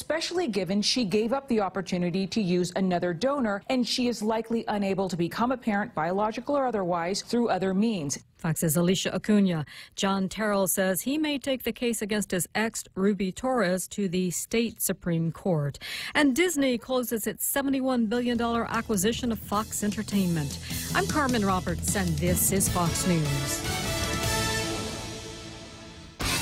especially given she gave up the opportunity to use another donor, and she is likely unable to become a parent, biological or otherwise, through other means. Fox's Alicia Acuna. John Terrell says he may take the case against his ex, Ruby Torres, to the state Supreme Court. And Disney closes its $71 billion acquisition of Fox Entertainment. I'm Carmen Roberts, and this is Fox News.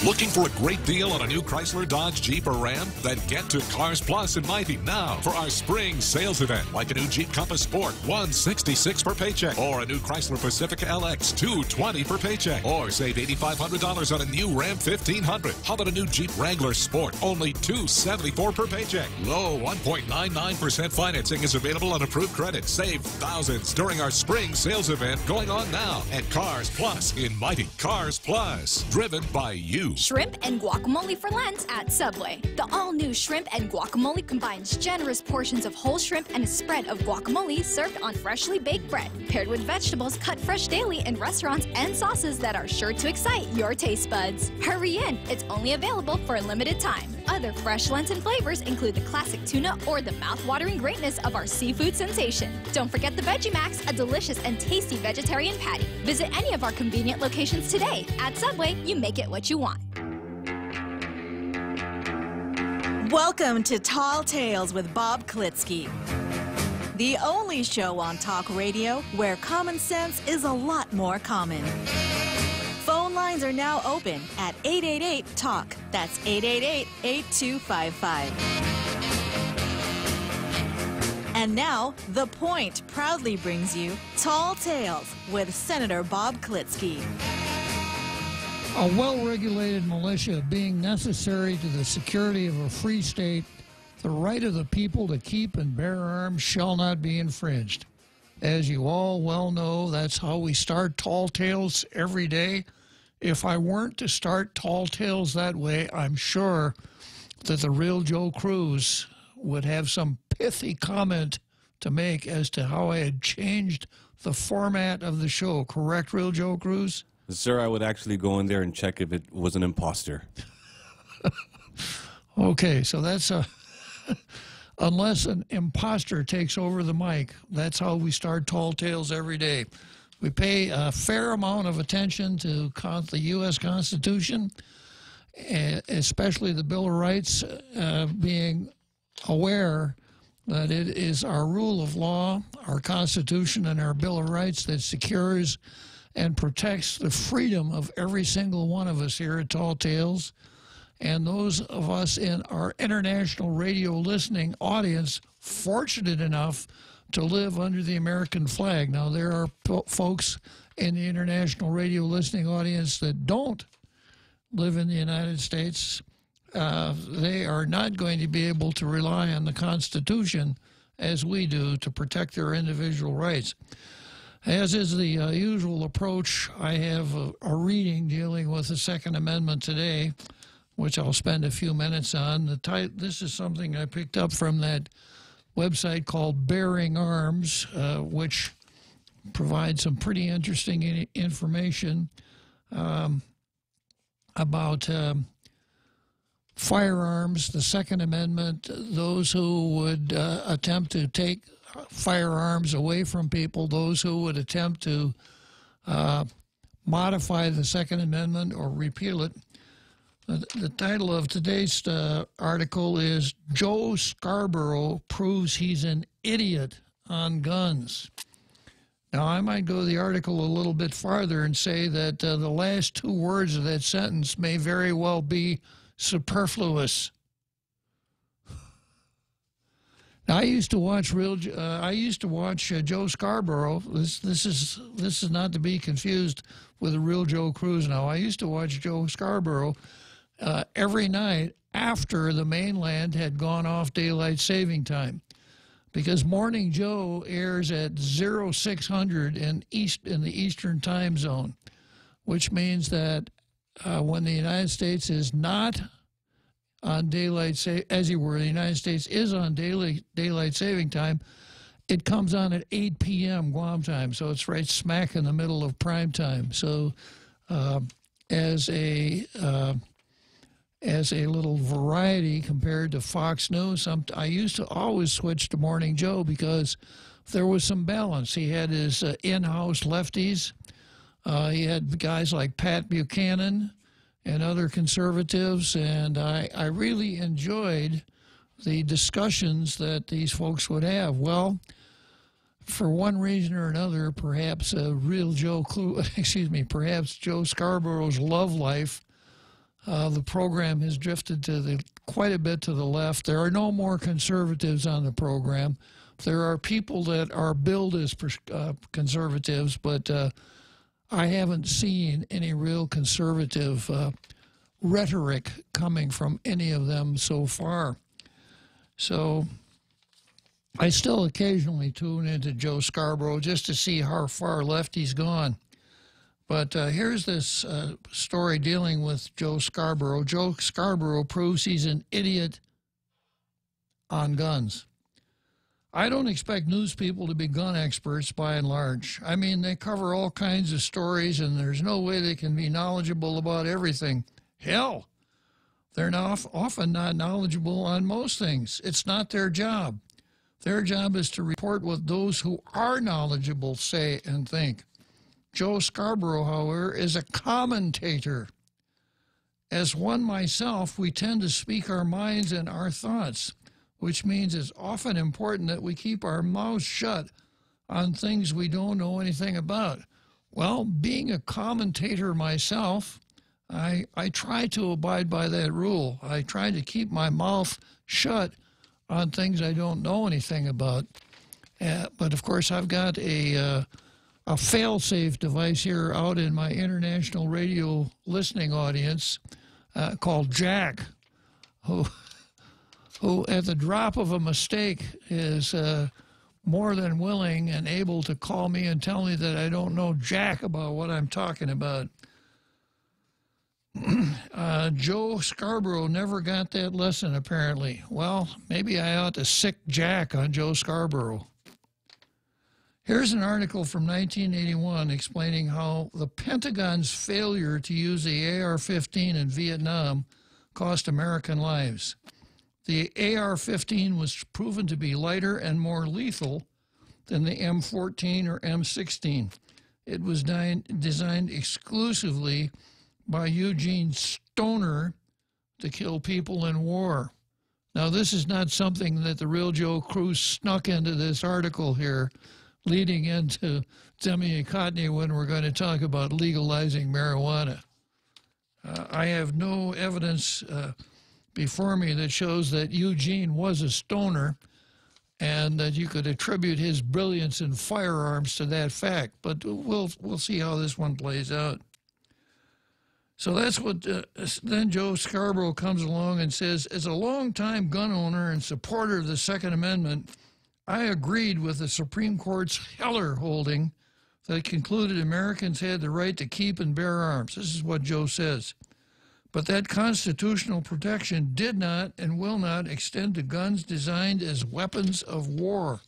Looking for a great deal on a new Chrysler, Dodge, Jeep, or Ram? Then get to Cars Plus in Mighty now for our spring sales event. Like a new Jeep Compass Sport, $166 per paycheck. Or a new Chrysler Pacifica LX, $220 per paycheck. Or save $8,500 on a new Ram 1500. How about a new Jeep Wrangler Sport? Only $274 per paycheck. Low 1.99% financing is available on approved credit. Save thousands during our spring sales event going on now at Cars Plus in Mighty. Cars Plus, driven by you. Shrimp and guacamole for Lent at Subway. The all-new shrimp and guacamole combines generous portions of whole shrimp and a spread of guacamole served on freshly baked bread, paired with vegetables cut fresh daily in restaurants and sauces that are sure to excite your taste buds. Hurry in, it's only available for a limited time. Other fresh Lenten flavors include the classic tuna or the mouth-watering greatness of our seafood sensation. Don't forget the Veggie Max, a delicious and tasty vegetarian patty. Visit any of our convenient locations today. At Subway, you make it what you want. Welcome to Tall Tales with Bob Klitzkie, the only show on talk radio where common sense is a lot more common. Phone lines are now open at 888-TALK. That's 888-8255. And now, The Point proudly brings you Tall Tales with Senator Bob Klitzkie. A well-regulated militia being necessary to the security of a free state, the right of the people to keep and bear arms shall not be infringed. As you all well know, that's how we start Tall Tales every day. If I weren't to start Tall Tales that way, I'm sure that the real Joe Cruz would have some pithy comment to make as to how I had changed the format of the show. Correct, real Joe Cruz? Sir, I would actually go in there and check if it was an imposter. Okay, so that's a... Unless an imposter takes over the mic, that's how we start Tall Tales every day. We pay a fair amount of attention to the U.S. Constitution, especially the Bill of Rights, being aware that it is our rule of law, our Constitution, and our Bill of Rights that secures and protects the freedom of every single one of us here at Tall Tales, and those of us in our international radio listening audience fortunate enough to live under the American flag. Now, there are folks in the international radio listening audience that don't live in the United States. They are not going to be able to rely on the Constitution as we do to protect their individual rights. As is the usual approach, I have a reading dealing with the Second Amendment today, which I'll spend a few minutes on. This is something I picked up from that website called Bearing Arms, which provides some pretty interesting information about firearms, the Second Amendment, those who would attempt to take firearms away from people, those who would attempt to modify the Second Amendment or repeal it. The title of today's article is Joe Scarborough Proves He's an Idiot on Guns. Now, I might go the article a little bit farther and say that the last two words of that sentence may very well be superfluous. Now, I used to watch Joe Scarborough. This is not to be confused with the real Joe Cruz. Now, I used to watch Joe Scarborough every night after the mainland had gone off daylight saving time, because Morning Joe airs at 0600 in the Eastern Time Zone, which means that when the United States is not on the United States is on daylight saving time, it comes on at 8 p.m. Guam time, so it's right smack in the middle of prime time. So as a as a little variety compared to Fox News. I used to always switch to Morning Joe because there was some balance. He had his in-house lefties. He had guys like Pat Buchanan and other conservatives, and I really enjoyed the discussions that these folks would have. Well, for one reason or another, perhaps perhaps Joe Scarborough's love life, the program has drifted to quite a bit to the left. There are no more conservatives on the program. There are people that are billed as conservatives, but I haven't seen any real conservative rhetoric coming from any of them so far. So I still occasionally tune into Joe Scarborough just to see how far left he's gone. But here's this story dealing with Joe Scarborough. Joe Scarborough proves he's an idiot on guns. I don't expect news people to be gun experts by and large. I mean, they cover all kinds of stories, and there's no way they can be knowledgeable about everything. Hell, they're often not knowledgeable on most things. It's not their job. Their job is to report what those who are knowledgeable say and think. Joe Scarborough, however, is a commentator. As one myself, we tend to speak our minds and our thoughts, which means it's often important that we keep our mouths shut on things we don't know anything about. Well, being a commentator myself, I try to abide by that rule. I try to keep my mouth shut on things I don't know anything about. But, of course, I've got a fail-safe device here out in my international radio listening audience called Jack, who at the drop of a mistake is more than willing and able to call me and tell me that I don't know jack about what I'm talking about. Joe Scarborough never got that lesson, apparently. Well, maybe I ought to sick Jack on Joe Scarborough. Here's an article from 1981 explaining how the Pentagon's failure to use the AR-15 in Vietnam cost American lives. The AR-15 was proven to be lighter and more lethal than the M14 or M16. It was designed exclusively by Eugene Stoner to kill people in war. Now, this is not something that the real Joe Cruz snuck into this article here, leading into Demi-Cotney when we're going to talk about legalizing marijuana. I have no evidence before me that shows that Eugene was a stoner and that you could attribute his brilliance in firearms to that fact. But we'll see how this one plays out. So that's what then Joe Scarborough comes along and says, as a longtime gun owner and supporter of the Second Amendment, I agreed with the Supreme Court's Heller holding that concluded Americans had the right to keep and bear arms. This is what Joe says. But that constitutional protection did not and will not extend to guns designed as weapons of war.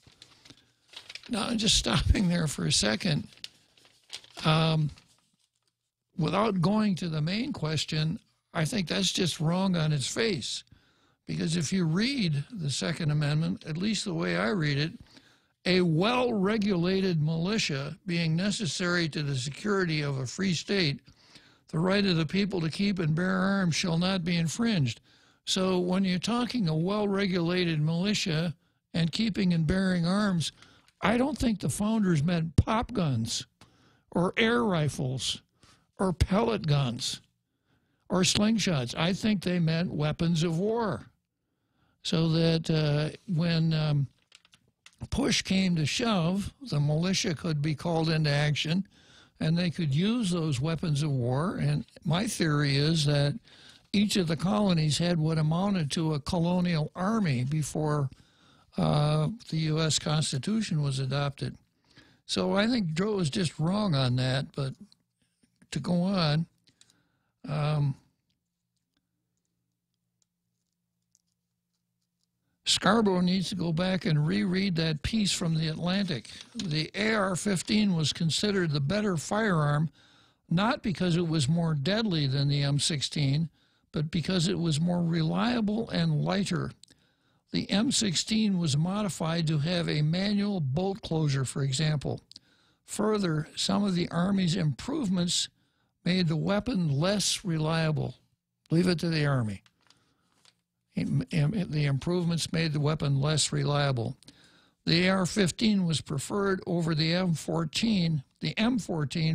Now, I'm just stopping there for a second. Without going to the main question, I think that's just wrong on its face. Because if you read the Second Amendment, at least the way I read it, a well-regulated militia being necessary to the security of a free state, the right of the people to keep and bear arms shall not be infringed. So when you're talking a well-regulated militia and keeping and bearing arms, I don't think the founders meant pop guns or air rifles or pellet guns or slingshots. I think they meant weapons of war. So that when push came to shove, the militia could be called into action and they could use those weapons of war. And my theory is that each of the colonies had what amounted to a colonial army before the U.S. Constitution was adopted. So I think Joe is just wrong on that. But to go on, Scarborough needs to go back and reread that piece from The Atlantic. The AR-15 was considered the better firearm, not because it was more deadly than the M16, but because it was more reliable and lighter. The M16 was modified to have a manual bolt closure, for example. Further, some of the Army's improvements made the weapon less reliable. Leave it to the Army. The improvements made the weapon less reliable. The AR-15 was preferred over the M14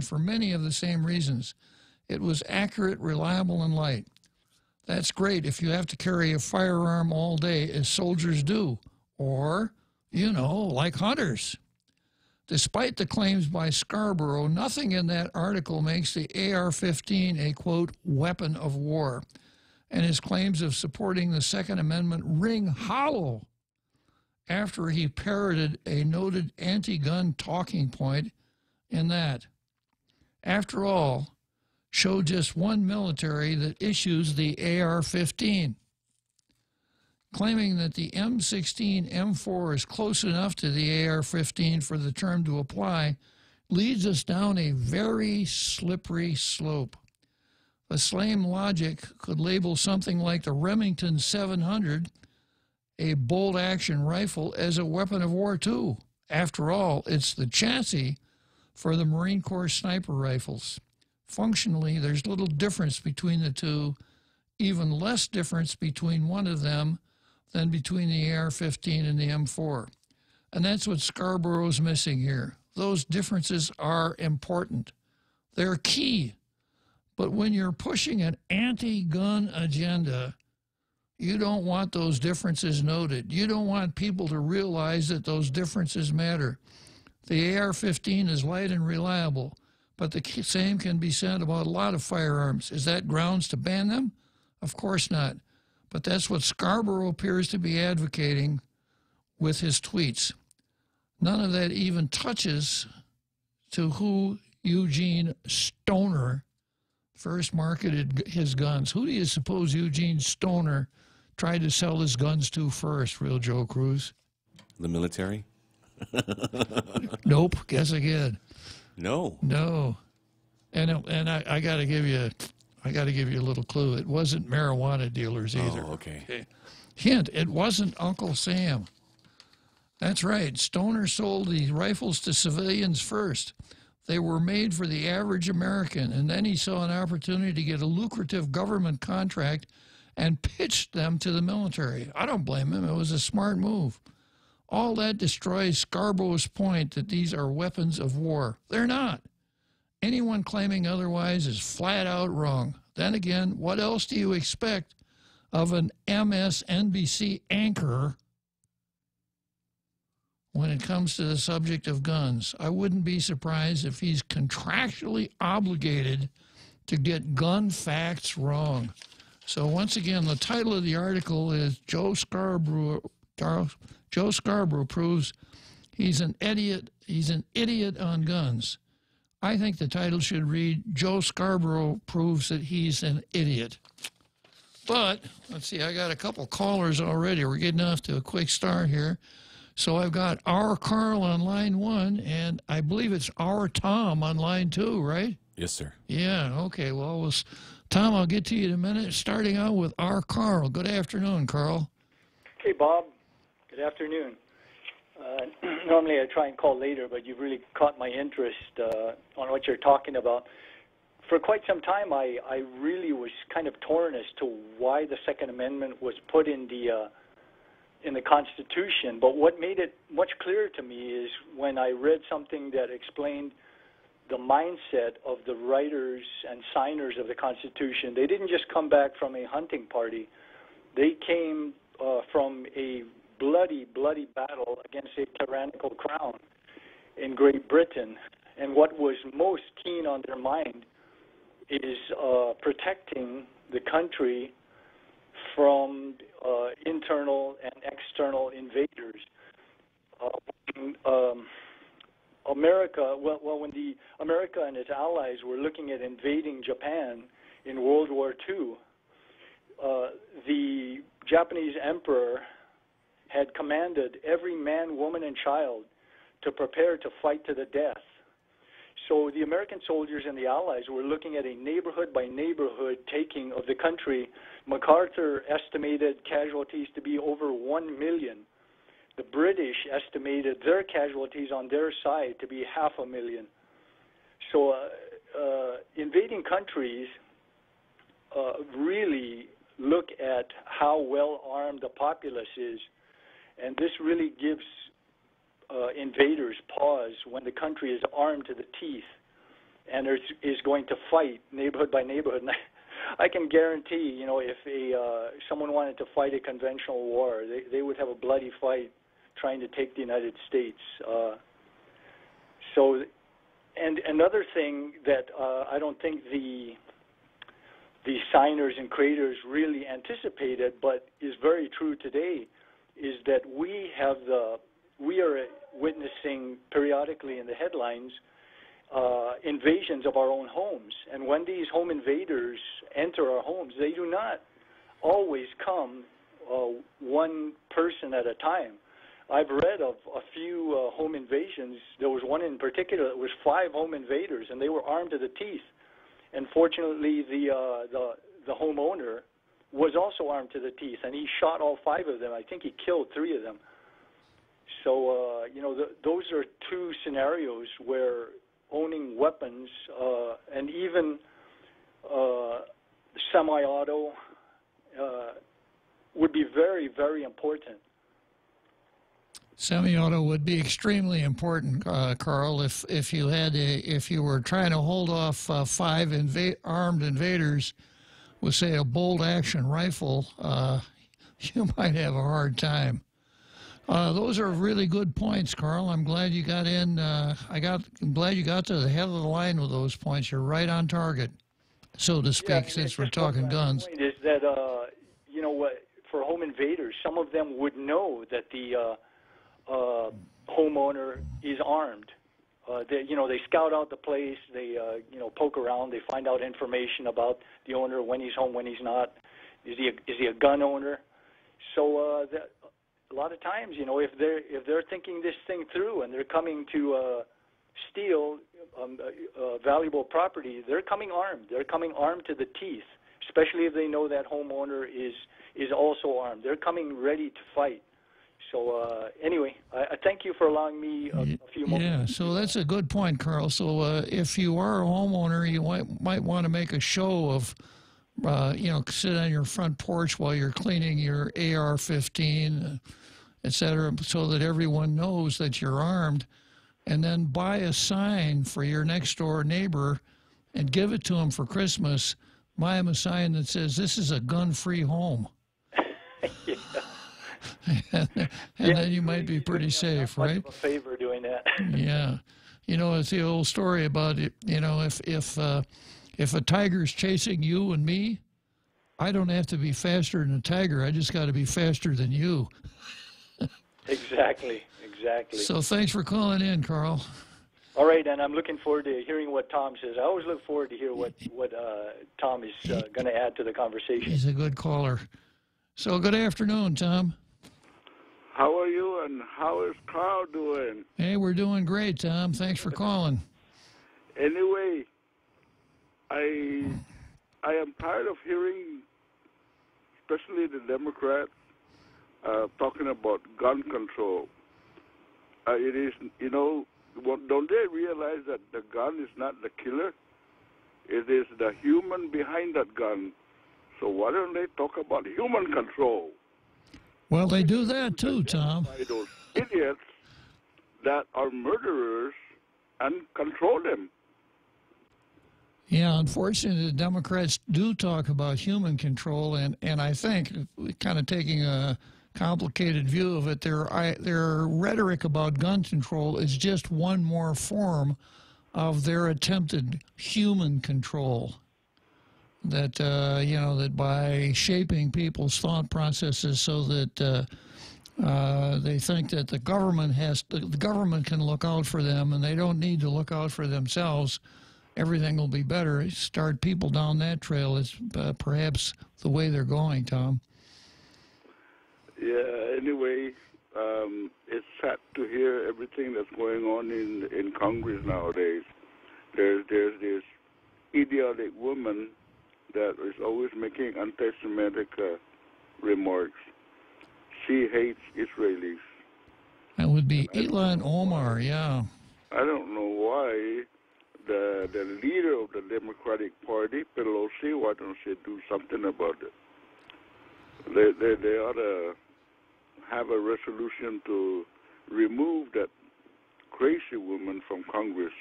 for many of the same reasons. It was accurate, reliable, and light. That's great if you have to carry a firearm all day, as soldiers do, or, like hunters. Despite the claims by Scarborough, nothing in that article makes the AR-15 a, quote, weapon of war, and his claims of supporting the Second Amendment ring hollow after he parroted a noted anti-gun talking point in that. After all, show just one military that issues the AR-15. Claiming that the M16 M4 is close enough to the AR-15 for the term to apply leads us down a very slippery slope. The same logic could label something like the Remington 700, a bolt-action rifle, as a weapon of war too. After all, it's the chassis for the Marine Corps sniper rifles. Functionally, there's little difference between the two, even less difference between one of them than between the AR-15 and the M4. And that's what Scarborough's missing here. Those differences are important. They're key. But when you're pushing an anti-gun agenda, you don't want those differences noted. You don't want people to realize that those differences matter. The AR-15 is light and reliable, but the same can be said about a lot of firearms. Is that grounds to ban them? Of course not. But that's what Scarborough appears to be advocating with his tweets. None of that even touches to who Eugene Stoner first marketed his guns. Who do you suppose Eugene Stoner tried to sell his guns to first, Real Joe Cruz? The military? Nope. Guess again. No. And I got to give you a little clue. It wasn't marijuana dealers either. Oh, okay. Hint, it wasn't Uncle Sam. That's right. Stoner sold the rifles to civilians first. They were made for the average American, and then he saw an opportunity to get a lucrative government contract and pitched them to the military. I don't blame him. It was a smart move. All that destroys Scarborough's point that these are weapons of war. They're not. Anyone claiming otherwise is flat out wrong. Then again, what else do you expect of an MSNBC anchor when it comes to the subject of guns? I wouldn't be surprised if he's contractually obligated to get gun facts wrong. So once again, the title of the article is Joe Scarborough proves he's an idiot on guns. I think the title should read, Joe Scarborough proves that he's an idiot. But, let's see, I got a couple callers already. We're getting off to a quick start here. So I've got our Carl on line 1, and I believe it's our Tom on line 2, right? Yes, sir. Yeah, okay. Well, Tom, I'll get to you in a minute. Starting out with our Carl. Good afternoon, Carl. Hey, Bob. Good afternoon. Normally I try and call later, but you've really caught my interest on what you're talking about. For quite some time, I really was kind of torn as to why the Second Amendment was put in the Constitution. But what made it much clearer to me is when I read something that explained the mindset of the writers and signers of the Constitution. They didn't just come back from a hunting party. They came from a bloody battle against a tyrannical crown in Great Britain. And what was most keen on their mind is protecting the country from internal and external invaders. When America and its allies were looking at invading Japan in World War II, the Japanese emperor had commanded every man, woman, and child to prepare to fight to the death. So the American soldiers and the Allies were looking at a neighborhood-by-neighborhood taking of the country. MacArthur estimated casualties to be over 1 million. The British estimated their casualties on their side to be 500,000. So invading countries really look at how well armed the populace is, and this really gives invaders pause when the country is armed to the teeth and is going to fight neighborhood by neighborhood. And I can guarantee, if someone wanted to fight a conventional war, they would have a bloody fight trying to take the United States. And another thing that I don't think the signers and creators really anticipated, but is very true today, is that we are witnessing periodically in the headlines invasions of our own homes. And when these home invaders enter our homes, they do not always come one person at a time. I've read of a few home invasions. There was one in particular that was 5 home invaders, and they were armed to the teeth. And fortunately, the homeowner was also armed to the teeth, and he shot all 5 of them. I think he killed 3 of them. So, those are 2 scenarios where owning weapons and even semi-auto would be very, very important. Semi-auto would be extremely important, Carl. If you were trying to hold off 5 armed invaders with, say, a bolt-action rifle, you might have a hard time. Those are really good points, Carl. I'm glad you got in. I'm glad you got to the head of the line with those points. You're right on target, so to speak. Since we're talking guns, point is that for home invaders, some of them would know that the homeowner is armed. They scout out the place. They poke around. They find out information about the owner, when he's home, when he's not. Is he a gun owner? So a lot of times, if they're thinking this thing through and they're coming to steal valuable property, they're coming armed. They're coming armed to the teeth, especially if they know that homeowner is also armed. They're coming ready to fight. So anyway, I thank you for allowing me a few moments. Yeah, so that's a good point, Carl. So if you are a homeowner, you might want to make a show of, sit on your front porch while you're cleaning your AR-15, et cetera, so that everyone knows that you're armed, and then buy a sign for your next-door neighbor and give it to him for Christmas. Buy him a sign that says, "This is a gun-free home." Yeah. and then you might be pretty safe, right? Much of a favor doing that. Yeah, it's the old story about it. If a tiger's chasing you and me, I don't have to be faster than a tiger. I just got to be faster than you. Exactly. So thanks for calling in, Carl. All right, and I'm looking forward to hearing what Tom says. I always look forward to hear what Tom is going to add to the conversation. He's a good caller. So good afternoon, Tom. How are you, and how is Carl doing? Hey, we're doing great, Tom. Thanks for calling. Anyway, I am tired of hearing, especially the Democrats, talking about gun control. It is, don't they realize that the gun is not the killer? It is the human behind that gun. So why don't they talk about human control? Well, they do that too, Tom. By those idiots that are murderers and control them. Yeah, unfortunately, the Democrats do talk about human control, and I think, kind of taking a complicated view of it, their rhetoric about gun control is just one more form of their attempted human control. That that by shaping people's thought processes so that they think that the government can look out for them, and they don't need to look out for themselves. Everything will be better. Start people down that trail is perhaps the way they're going, Tom. Yeah. Anyway, it's sad to hear everything that's going on in Congress nowadays. there's this idiotic woman that is always making anti-Semitic remarks. She hates Israelis. That would be Ilhan Omar, yeah. I don't know why the leader of the Democratic Party, Pelosi, why don't she do something about it? They ought to have a resolution to remove that crazy woman from Congress.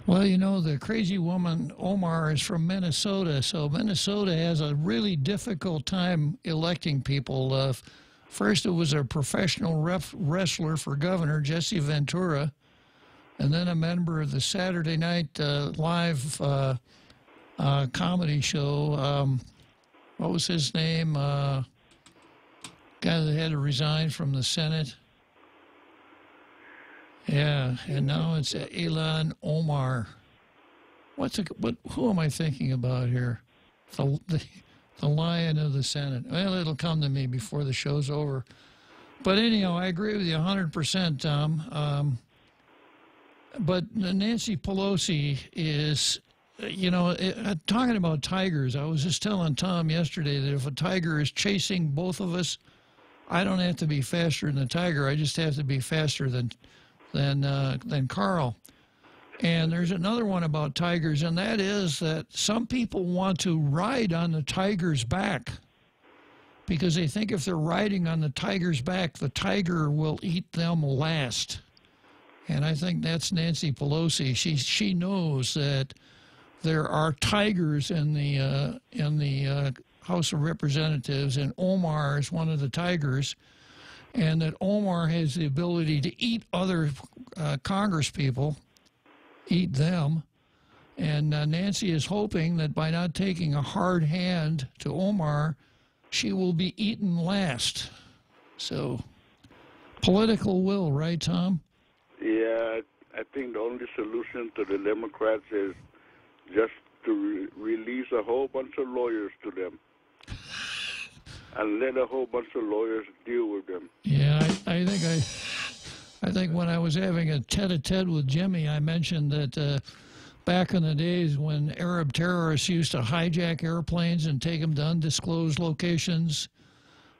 Well, you know, the crazy woman, Omar, is from Minnesota, so Minnesota has a really difficult time electing people. First, it was a professional wrestler for governor, Jesse Ventura, and then a member of the Saturday Night Live comedy show. What was his name? Guy that had to resign from the Senate. Yeah, and now it's Ilhan Omar. Who am I thinking about here? The lion of the Senate. Well, it'll come to me before the show's over. But anyhow, I agree with you 100%, Tom. But Nancy Pelosi is, talking about tigers. I was just telling Tom yesterday that if a tiger is chasing both of us, I don't have to be faster than the tiger. I just have to be faster than Carl. And there's another one about tigers, and that is that some people want to ride on the tiger's back because they think if they're riding on the tiger's back, the tiger will eat them last. And I think that's Nancy Pelosi. She knows that there are tigers in the House of Representatives, and Omar is one of the tigers, and that Omar has the ability to eat other Congress people, eat them. And Nancy is hoping that by not taking a hard hand to Omar, she will be eaten last. So, political will, right, Tom? Yeah, I think the only solution to the Democrats is just to release a whole bunch of lawyers to them and let a whole bunch of lawyers deal with them. Yeah, I think when I was having a tete-a-tete with Jimmy, I mentioned that back in the days when Arab terrorists used to hijack airplanes and take them to undisclosed locations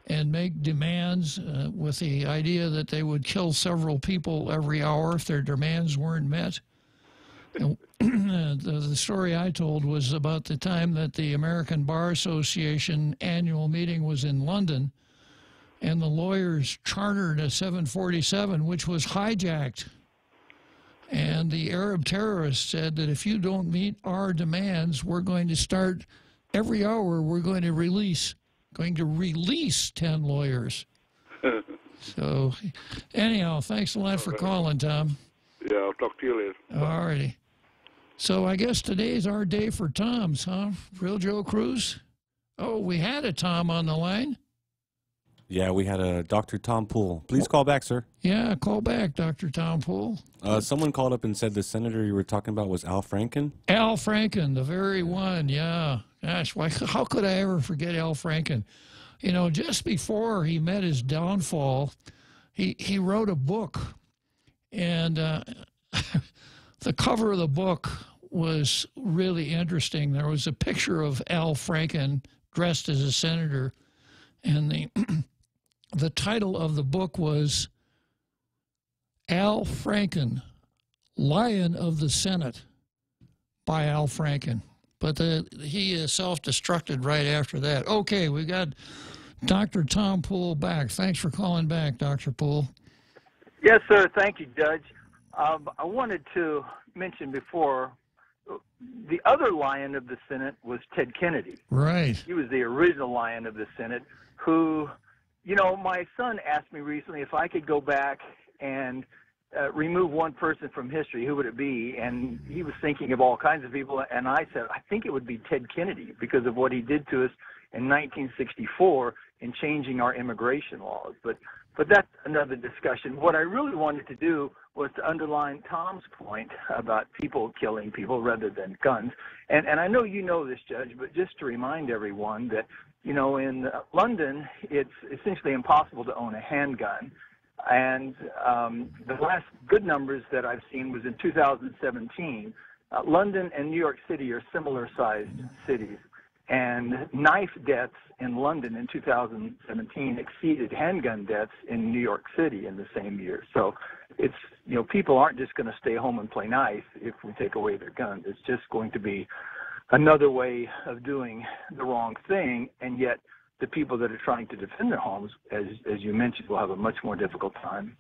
and make demands with the idea that they would kill several people every hour if their demands weren't met. And the story I told was about the time that the American Bar Association annual meeting was in London, and the lawyers chartered a 747, which was hijacked. And the Arab terrorists said that if you don't meet our demands, we're going to start every hour, we're going to release 10 lawyers. So, anyhow, thanks a lot for calling, Tom. Yeah, I'll talk to you later. All righty. So I guess today's our day for Toms, huh? Real Joe Cruz? Oh, we had a Tom on the line. Yeah, we had a Dr. Tom Poole. Please call back, sir. Yeah, call back, Dr. Tom Poole. Someone called up and said the senator you were talking about was Al Franken. Al Franken, the very one, yeah. Gosh, how could I ever forget Al Franken? You know, just before he met his downfall, he wrote a book, and the cover of the book was really interesting. There was a picture of Al Franken dressed as a senator, and the title of the book was Al Franken, Lion of the Senate, by Al Franken. But he self-destructed right after that. Okay, we got Dr. Tom Poole back. Thanks for calling back, Dr. Poole. Yes, sir. Thank you, Judge. I wanted to mention before, the other lion of the Senate was Ted Kennedy. Right. He was the original lion of the Senate who, you know, my son asked me recently if I could go back and remove one person from history, who would it be? And he was thinking of all kinds of people, and I said, I think it would be Ted Kennedy because of what he did to us in 1964 in changing our immigration laws. But that's another discussion. What I really wanted to do was to underline Tom's point about people killing people rather than guns. And I know you know this, Judge, but just to remind everyone that, you know, in London, it's essentially impossible to own a handgun. And the last good numbers that I've seen was in 2017, London and New York City are similar-sized cities, and knife deaths in London in 2017 exceeded handgun deaths in New York City in the same year. So it's, people aren't just going to stay home and play nice if we take away their guns. It's just going to be another way of doing the wrong thing, and yet the people that are trying to defend their homes, as you mentioned, will have a much more difficult time.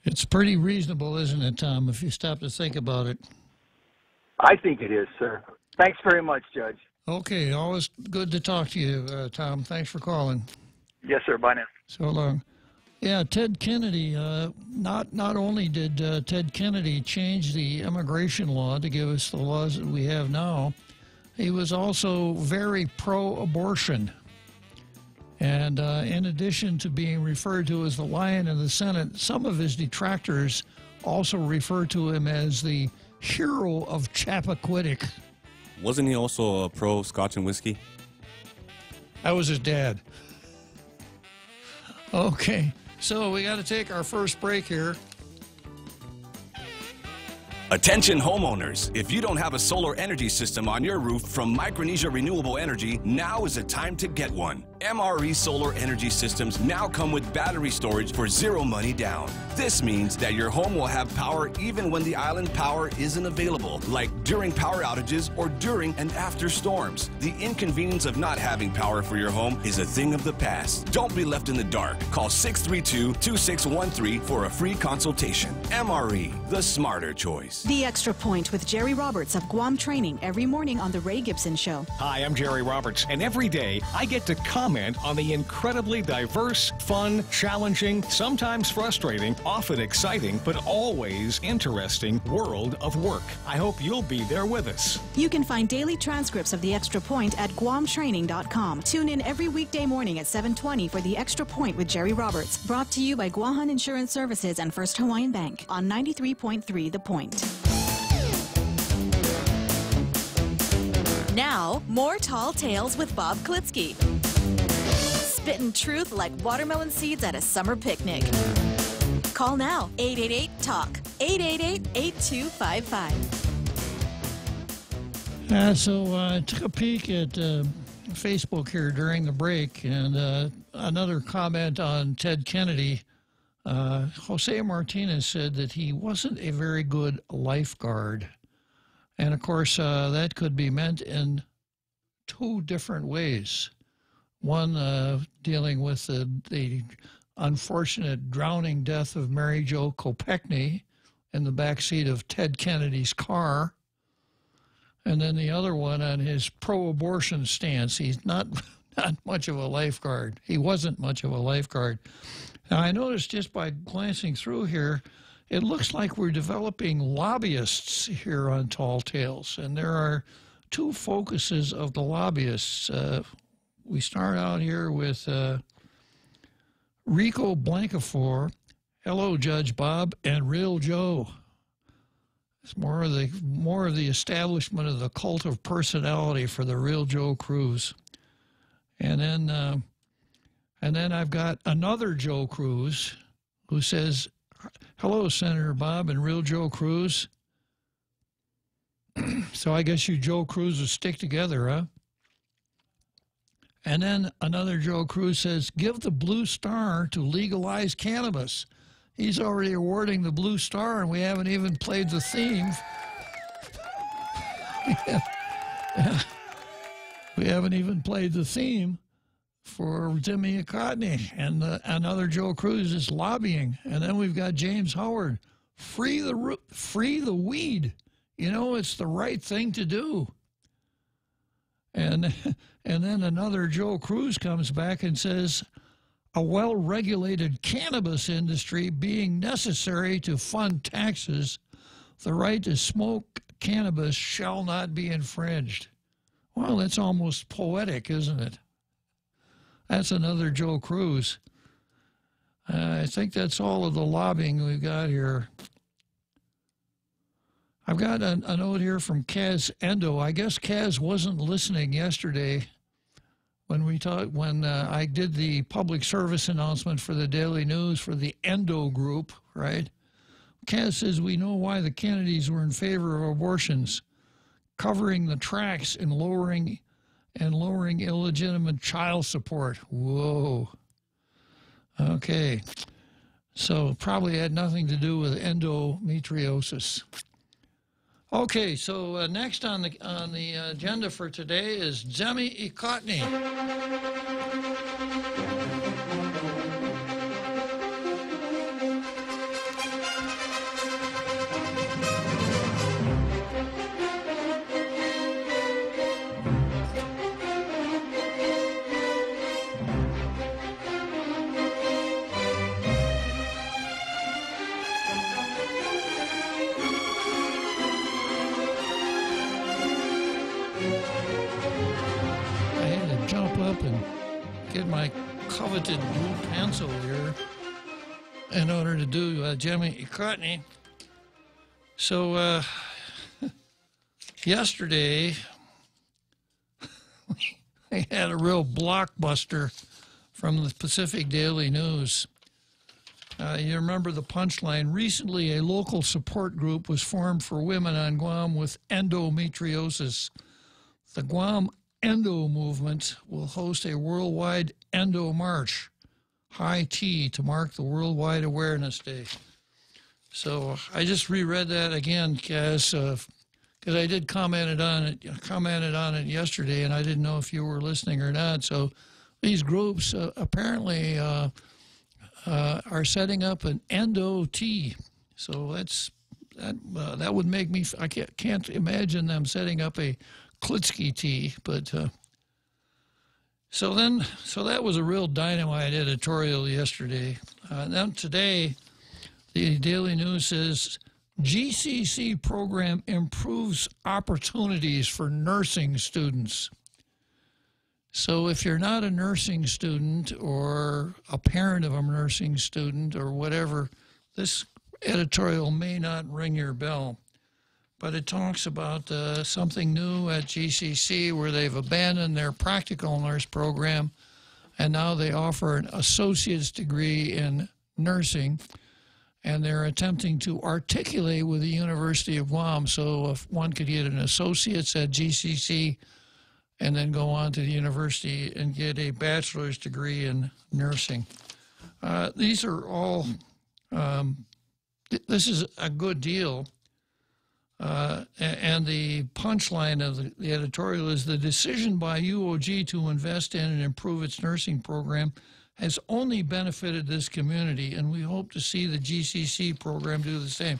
It's pretty reasonable, isn't it, Tom, if you stop to think about it? I think it is, sir. Thanks very much, Judge. Okay, always good to talk to you, Tom. Thanks for calling. Yes, sir. Bye now. So long. Yeah, Ted Kennedy, not only did Ted Kennedy change the immigration law to give us the laws that we have now, he was also very pro-abortion. And in addition to being referred to as the Lion in the Senate, some of his detractors also refer to him as the hero of Chappaquiddick. Wasn't he also a pro Scotch and whiskey? That was his dad. Okay, so we got to take our first break here. Attention homeowners, if you don't have a solar energy system on your roof from Micronesia Renewable Energy, now is the time to get one. MRE solar energy systems now come with battery storage for zero money down. This means that your home will have power even when the island power isn't available, like during power outages or during and after storms. The inconvenience of not having power for your home is a thing of the past. Don't be left in the dark. Call 632-2613 for a free consultation. MRE, the smarter choice. The Extra Point with Jerry Roberts of Guam Training every morning on The Ray Gibson Show. Hi, I'm Jerry Roberts, and every day I get to comment on the incredibly diverse, fun, challenging, sometimes frustrating, often exciting, but always interesting world of work. I hope you'll be there with us. You can find daily transcripts of The Extra Point at guamtraining.com. Tune in every weekday morning at 7:20 for The Extra Point with Jerry Roberts. Brought to you by Guahan Insurance Services and First Hawaiian Bank on 93.3 The Point. Now, more Tall Tales with Bob Klitzkie. Spitting truth like watermelon seeds at a summer picnic. Call now, 888-TALK, 888-8255. So I took a peek at Facebook here during the break, and another comment on Ted Kennedy. Jose Martinez said that he wasn't a very good lifeguard. And, of course, that could be meant in two different ways. One, dealing with the unfortunate drowning death of Mary Jo Kopechne in the backseat of Ted Kennedy's car. And then the other one on his pro-abortion stance. He's not much of a lifeguard. He wasn't much of a lifeguard. Now, I noticed just by glancing through here, it looks like we're developing lobbyists here on Tall Tales, and there are two focuses of the lobbyists. We start out here with Rico Blancafor, hello, Judge Bob, and Real Joe. It's more of the establishment of the cult of personality for the Real Joe Cruz, and then I've got another Joe Cruz who says, hello, Senator Bob and Real Joe Cruz. So I guess you Joe Cruzes stick together, huh? And then another Joe Cruz says, give the blue star to legalize cannabis. He's already awarding the blue star, and we haven't even played the theme. We haven't even played the theme for Timmy Akotny, and another Joe Cruz is lobbying. And then we've got James Howard, free the weed. You know, it's the right thing to do. And then another Joe Cruz comes back and says, a well-regulated cannabis industry being necessary to fund taxes, the right to smoke cannabis shall not be infringed. Well, that's almost poetic, isn't it? That's another Joe Cruz. I think that's all of the lobbying we've got here. I've got a note here from Kaz Endo. I guess Kaz wasn't listening yesterday when I did the public service announcement for the Daily News for the Endo Group, right? Kaz says, we know why the Kennedys were in favor of abortions, covering the tracks and lowering illegitimate child support. Whoa. Okay. So probably had nothing to do with endometriosis. Okay, so next on the agenda for today is Jemmy Ikotny. Get my coveted blue pencil here in order to do Jemmy Ikotny. So yesterday we had a real blockbuster from the Pacific Daily News. You remember the punchline. Recently, a local support group was formed for women on Guam with endometriosis. The Guam Endo Movement will host a worldwide Endo March, high T, to mark the Worldwide Awareness Day. So I just reread that again, Cass, because I did commented on it yesterday, and I didn't know if you were listening or not. So these groups apparently are setting up an Endo T. So that would make me. I can't imagine them setting up a Klitzkie tea, but so that was a real dynamite editorial yesterday. Then today, the Daily News says GCC program improves opportunities for nursing students. So if you're not a nursing student or a parent of a nursing student or whatever, this editorial may not ring your bell. But it talks about something new at GCC where they've abandoned their practical nurse program and now they offer an associate's degree in nursing, and they're attempting to articulate with the University of Guam. So if one could get an associate's at GCC and then go on to the university and get a bachelor's degree in nursing. These are all, this is a good deal. And the punchline of the editorial is the decision by UOG to invest in and improve its nursing program has only benefited this community, and we hope to see the GCC program do the same.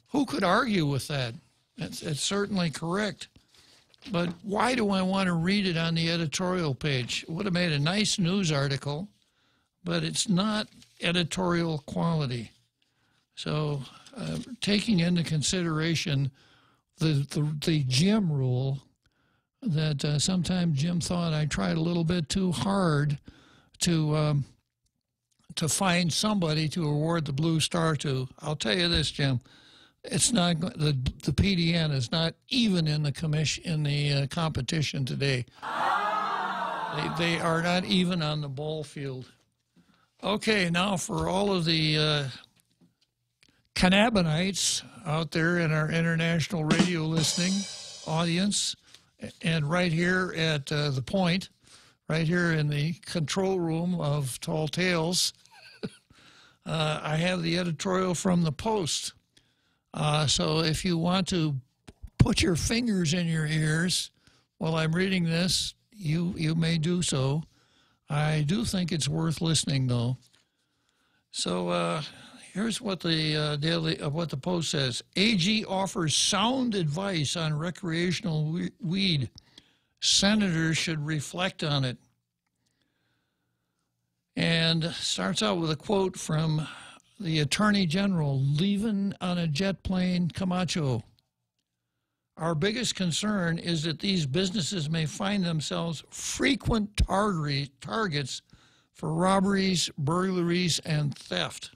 Who could argue with that? It's certainly correct. But why do I want to read it on the editorial page? It would have made a nice news article, but it's not editorial quality. So taking into consideration the Jim rule, that sometimes Jim thought I tried a little bit too hard to find somebody to award the Blue Star to. I'll tell you this, Jim, it's not the PDN is not even in the competition today. They are not even on the ball field. Okay, now for all of the cannabinites out there in our international radio listening audience, and right here at the Point, right here in the control room of Tall Tales, I have the editorial from the Post. So if you want to put your fingers in your ears while I'm reading this, you may do so. I do think it's worth listening, though. So here's what the Post says. AG offers sound advice on recreational weed. Senators should reflect on it. And starts out with a quote from the Attorney General, leaving on a jet plane, Camacho. Our biggest concern is that these businesses may find themselves frequent targets for robberies, burglaries, and theft.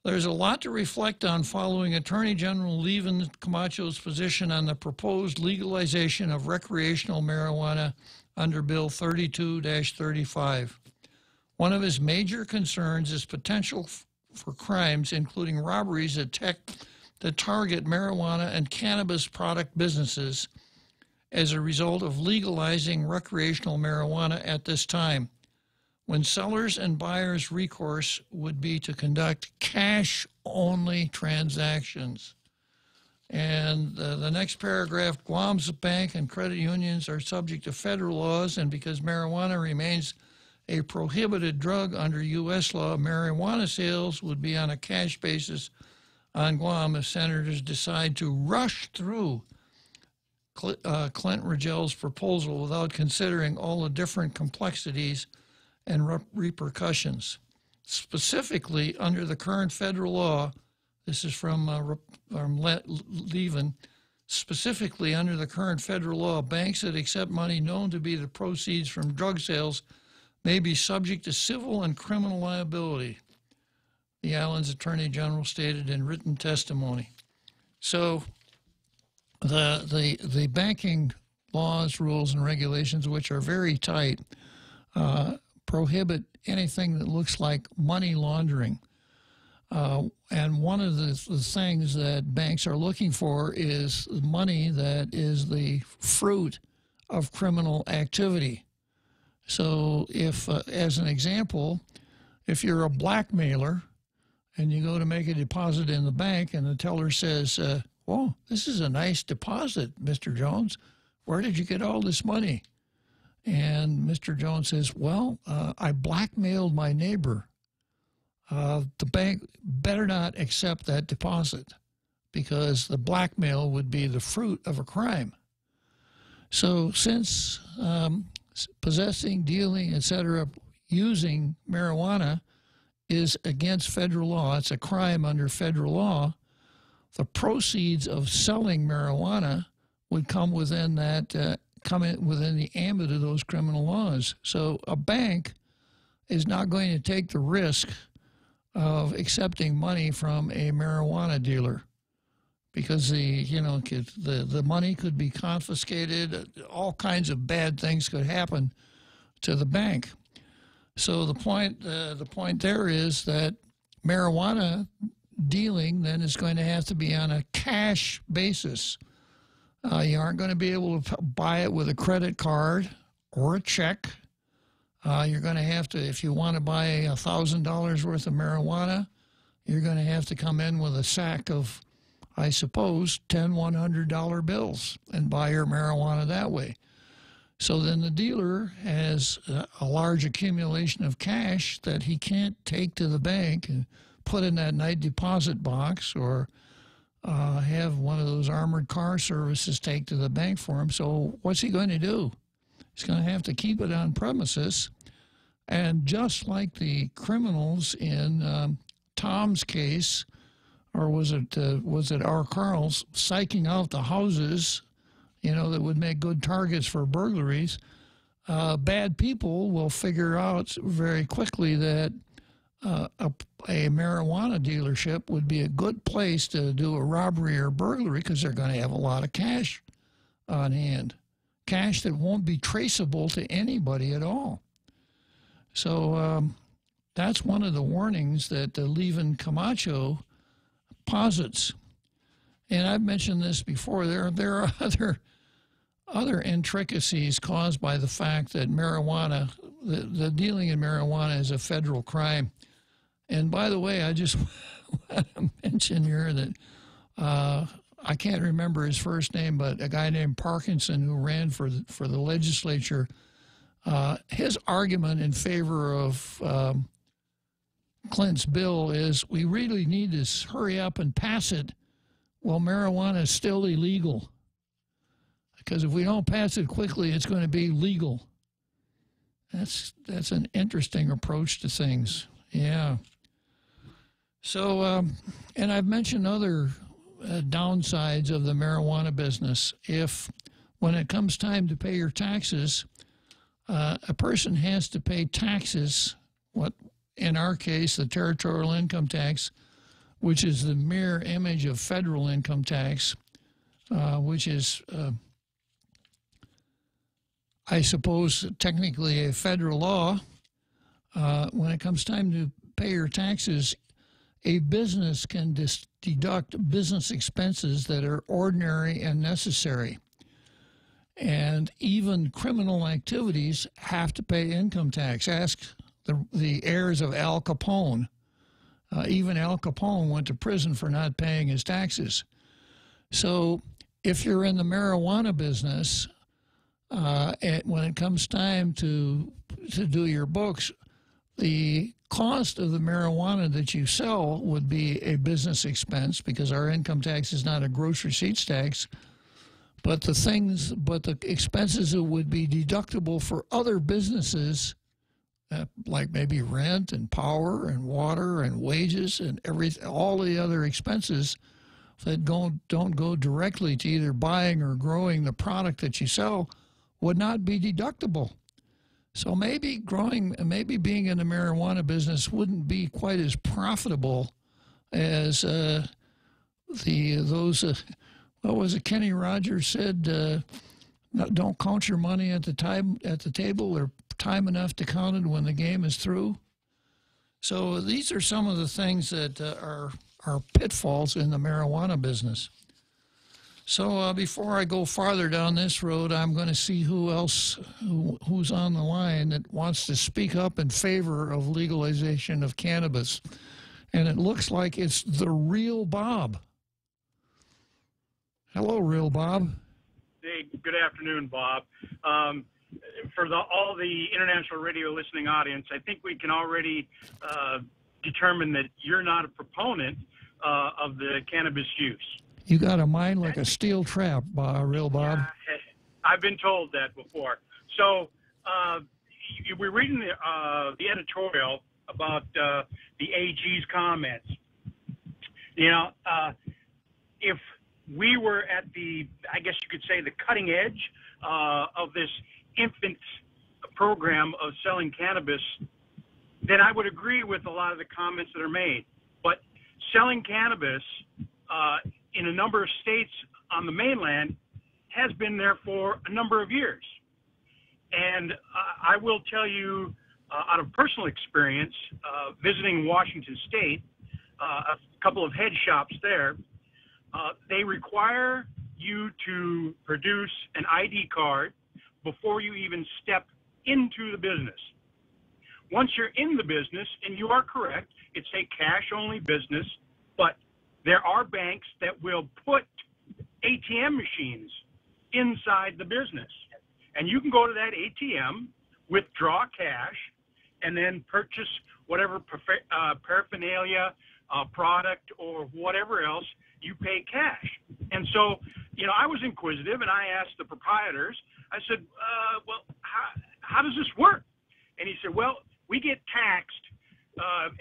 There's a lot to reflect on following Attorney General Levin Camacho's position on the proposed legalization of recreational marijuana under Bill 32-35. One of his major concerns is potential for crimes, including robberies that target marijuana and cannabis product businesses as a result of legalizing recreational marijuana at this time, when sellers and buyers' recourse would be to conduct cash-only transactions. And the next paragraph, Guam's bank and credit unions are subject to federal laws, and because marijuana remains a prohibited drug under U.S. law, marijuana sales would be on a cash basis on Guam if senators decide to rush through Clint Rigel's proposal without considering all the different complexities and repercussions. Specifically, under the current federal law, this is from Levin, specifically under the current federal law, banks that accept money known to be the proceeds from drug sales may be subject to civil and criminal liability, the island's Attorney General stated in written testimony. So the banking laws, rules, and regulations, which are very tight, prohibit anything that looks like money laundering. And one of the things that banks are looking for is money that is the fruit of criminal activity. So if, as an example, if you're a blackmailer and you go to make a deposit in the bank and the teller says, well, this is a nice deposit, Mr. Jones. Where did you get all this money? And Mr. Jones says, well, I blackmailed my neighbor. The bank better not accept that deposit because the blackmail would be the fruit of a crime. So since possessing, dealing, etc., using marijuana is against federal law, it's a crime under federal law, the proceeds of selling marijuana would come within that, within the ambit of those criminal laws. So a bank is not going to take the risk of accepting money from a marijuana dealer because the money could be confiscated. All kinds of bad things could happen to the bank. So the point there is that marijuana dealing then is going to have to be on a cash basis. You aren't going to be able to buy it with a credit card or a check. You're going to have to, if you want to buy $1,000 worth of marijuana, you're going to have to come in with a sack of, I suppose, $10, $100 bills and buy your marijuana that way. So then the dealer has a large accumulation of cash that he can't take to the bank and put in that night deposit box or have one of those armored car services take to the bank for him. So what's he going to do? He's going to have to keep it on premises. And just like the criminals in Tom's case, or was it R. Carl's, psyching out the houses, that would make good targets for burglaries, bad people will figure out very quickly that a marijuana dealership would be a good place to do a robbery or burglary because they're going to have a lot of cash on hand. Cash that won't be traceable to anybody at all. So that's one of the warnings that Levin Camacho posits. And I've mentioned this before. There are other intricacies caused by the fact that marijuana, the dealing in marijuana is a federal crime. And by the way, I just want to mention here that I can't remember his first name, but a guy named Parkinson who ran for the legislature, his argument in favor of Clint's bill is we really need to hurry up and pass it while marijuana is still illegal. Because if we don't pass it quickly, it's going to be legal. That's an interesting approach to things. Yeah. So, and I've mentioned other downsides of the marijuana business. If, when it comes time to pay your taxes, a person has to pay taxes, what in our case, the territorial income tax, which is the mirror image of federal income tax, which is, I suppose, technically a federal law. When it comes time to pay your taxes, a business can deduct business expenses that are ordinary and necessary. And even criminal activities have to pay income tax. Ask the heirs of Al Capone. Even Al Capone went to prison for not paying his taxes. So if you're in the marijuana business, when it comes time to do your books, the cost of the marijuana that you sell would be a business expense because our income tax is not a gross receipts tax. But the expenses that would be deductible for other businesses, like maybe rent and power and water and wages and all the other expenses that don't go directly to either buying or growing the product that you sell, would not be deductible. So maybe being in the marijuana business wouldn't be quite as profitable as what was it Kenny Rogers said? Don't count your money at the table, or time enough to count it when the game is through. So these are some of the things that are pitfalls in the marijuana business. So before I go farther down this road, I'm going to see who's on the line that wants to speak up in favor of legalization of cannabis. And it looks like it's the real Bob. Hello, real Bob. Hey, good afternoon, Bob. For all the international radio listening audience, I think we can already determine that you're not a proponent of the cannabis use. You got a mind like a steel trap, real Bob. I've been told that before. So we're reading the editorial about the AG's comments. You know, if we were at I guess you could say, the cutting edge of this infant program of selling cannabis, then I would agree with a lot of the comments that are made. But selling cannabis in a number of states on the mainland has been there for a number of years. And I will tell you, out of personal experience, visiting Washington State, a couple of head shops there, they require you to produce an ID card before you even step into the business. Once you're in the business, and you are correct, it's a cash-only business, but there are banks that will put ATM machines inside the business. And you can go to that ATM, withdraw cash, and then purchase whatever paraphernalia, product, or whatever else you pay cash. And so, you know, I was inquisitive, and I asked the proprietors, I said, well, how does this work? And he said, well, we get taxed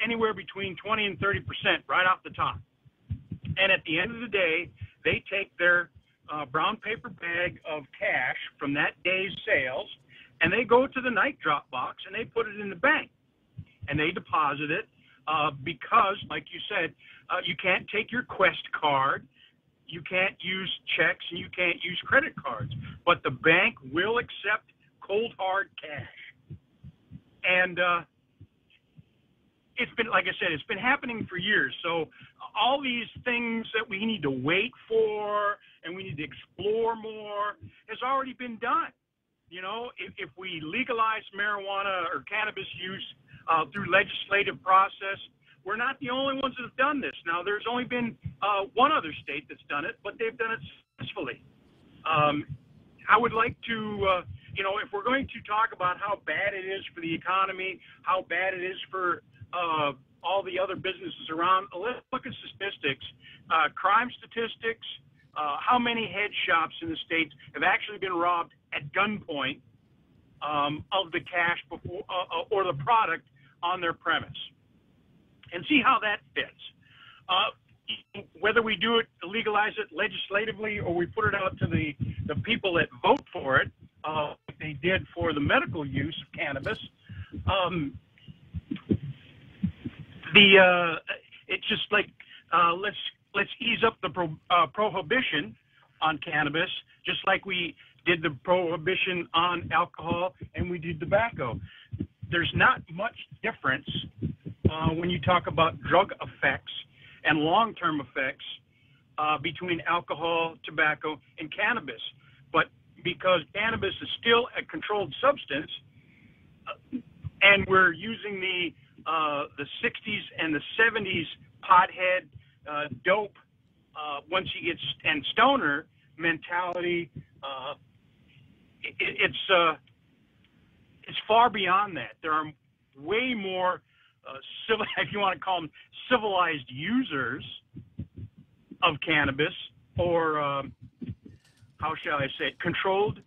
anywhere between 20 and 30% right off the top. And at the end of the day, they take their brown paper bag of cash from that day's sales, and they go to the night drop box, and they put it in the bank, and they deposit it because, like you said, you can't take your Quest card, you can't use checks, and you can't use credit cards, but the bank will accept cold hard cash. And it's been, like I said, it's been happening for years. So all these things that we need to wait for and we need to explore more has already been done. You know, if we legalize marijuana or cannabis use through legislative process, we're not the only ones that have done this. Now, there's only been one other state that's done it, but they've done it successfully. I would like to, you know, if we're going to talk about how bad it is for the economy, how bad it is for all the other businesses around, let's look at statistics, crime statistics, how many head shops in the States have actually been robbed at gunpoint of the cash before or the product on their premise, and see how that fits. Whether we do it, legalize it legislatively, or we put it out to the people that vote for it, like they did for the medical use of cannabis, it's just like let's ease up the prohibition on cannabis, just like we did the prohibition on alcohol and we did tobacco. There's not much difference when you talk about drug effects and long-term effects between alcohol, tobacco, and cannabis. But because cannabis is still a controlled substance, and we're using the 60s and the 70s pothead, dope, once you get and stoner mentality, it's far beyond that. There are way more civil, if you want to call them civilized users of cannabis, or how shall I say it, controlled.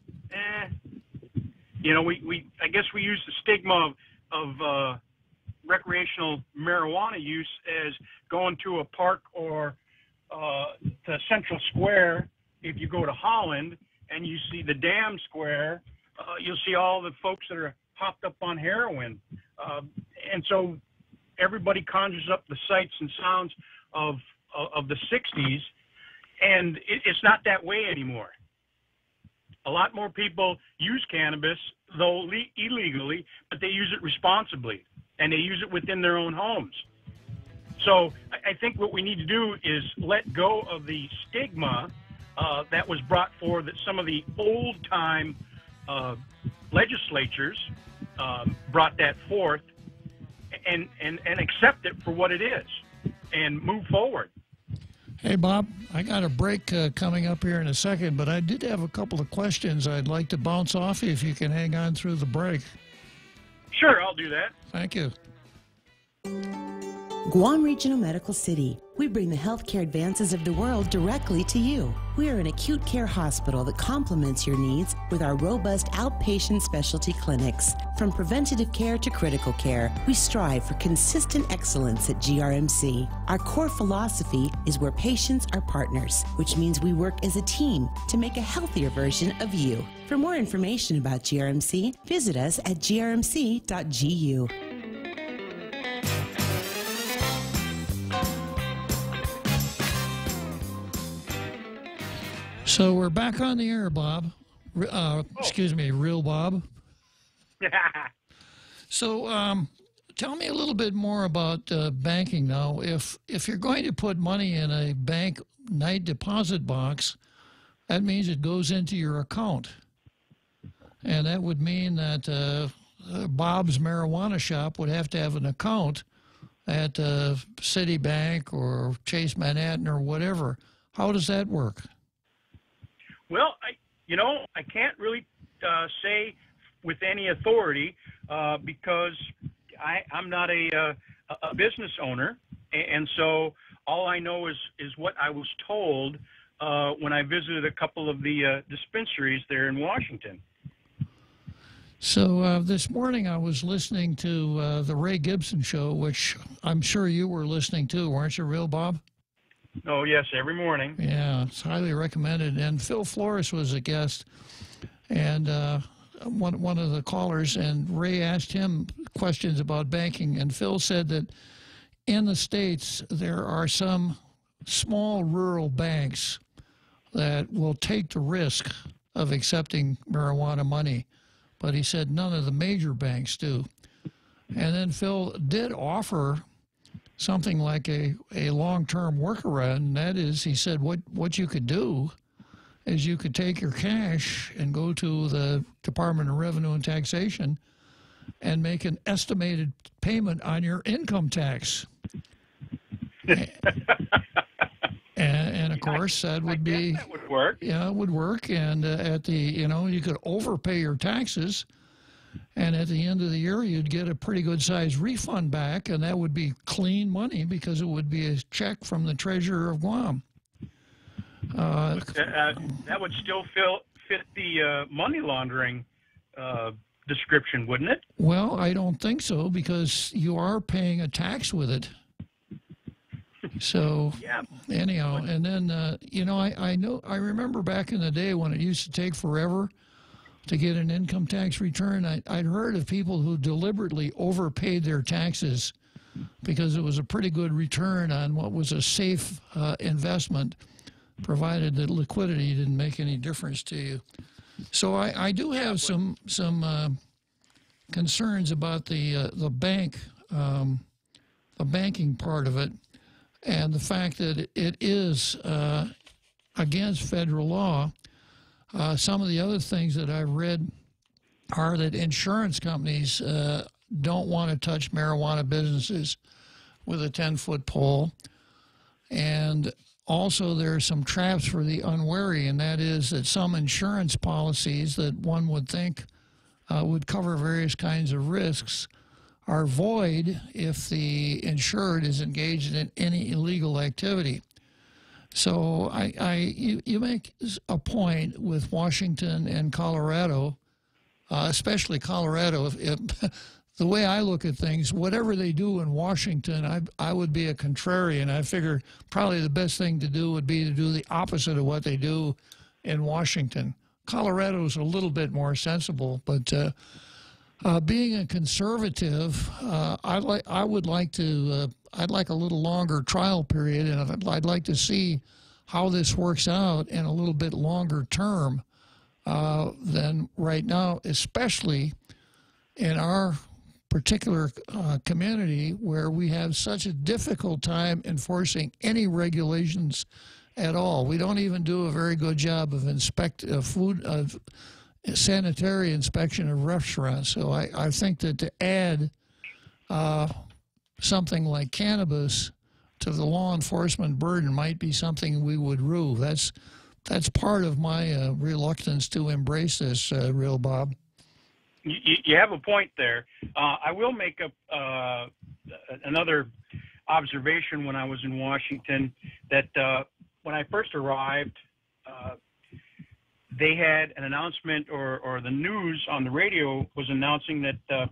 You know, I guess we use the stigma of recreational marijuana use as going to a park or to Central Square. If you go to Holland and you see the Dam Square, you'll see all the folks that are hopped up on heroin. And so everybody conjures up the sights and sounds of the 60s, and it's not that way anymore. A lot more people use cannabis, though illegally, but they use it responsibly, and they use it within their own homes. So I think what we need to do is let go of the stigma that was brought forward, that some of the old-time legislatures brought that forth, and accept it for what it is and move forward. Hey, Bob, I got a break coming up here in a second, but I did have a couple of questions I'd like to bounce off you if you can hang on through the break. Sure, I'll do that. Thank you. Guam Regional Medical City. We bring the healthcare advances of the world directly to you. We are an acute care hospital that complements your needs with our robust outpatient specialty clinics. From preventative care to critical care, we strive for consistent excellence at GRMC. Our core philosophy is where patients are partners, which means we work as a team to make a healthier version of you. For more information about GRMC, visit us at grmc.gu. So we're back on the air, Bob. Excuse me, real Bob. So tell me a little bit more about banking now. If you're going to put money in a bank night deposit box, that means it goes into your account. And that would mean that Bob's marijuana shop would have to have an account at Citibank or Chase Manhattan or whatever. How does that work? Well, I can't really say with any authority because I'm not a business owner, and so all I know is what I was told when I visited a couple of the dispensaries there in Washington. So this morning I was listening to the Ray Gibson show, which I'm sure you were listening to, weren't you, real Bob? Oh, yes, every morning. Yeah, it's highly recommended. And Phil Flores was a guest, and one of the callers, and Ray asked him questions about banking, and Phil said that in the States there are some small rural banks that will take the risk of accepting marijuana money, but he said none of the major banks do. And then Phil did offer something like a long-term workaround, and that is, he said, what you could do is you could take your cash and go to the Department of Revenue and Taxation and make an estimated payment on your income tax. And of course, that would be... that would work. Yeah, it would work, and you could overpay your taxes, and at the end of the year, you'd get a pretty good-sized refund back, and that would be clean money because it would be a check from the treasurer of Guam. That would still fit the money laundering description, wouldn't it? Well, I don't think so, because you are paying a tax with it. So, yeah. Anyhow, and then, I remember back in the day when it used to take forever to get an income tax return. I'd heard of people who deliberately overpaid their taxes because it was a pretty good return on what was a safe investment, provided that liquidity didn't make any difference to you. So I do have some concerns about the bank banking part of it, and the fact that it is against federal law. Some of the other things that I've read are that insurance companies don't want to touch marijuana businesses with a 10-foot pole. And also there are some traps for the unwary, and that is that some insurance policies that one would think would cover various kinds of risks are void if the insured is engaged in any illegal activity. So you make a point with Washington and Colorado, especially Colorado. The way I look at things, whatever they do in Washington, I would be a contrarian. I figure probably the best thing to do would be to do the opposite of what they do in Washington. Colorado is a little bit more sensible, but being a conservative, I'd like a little longer trial period, and I'd like to see how this works out in a little bit longer term than right now, especially in our particular community where we have such a difficult time enforcing any regulations at all. We don't even do a very good job of sanitary inspection of restaurants. So I think that to add something like cannabis to the law enforcement burden might be something we would rue. That's part of my reluctance to embrace this, Real Bob. You have a point there. I will make another observation when I was in Washington that when I first arrived, they had an announcement, or the news on the radio was announcing that the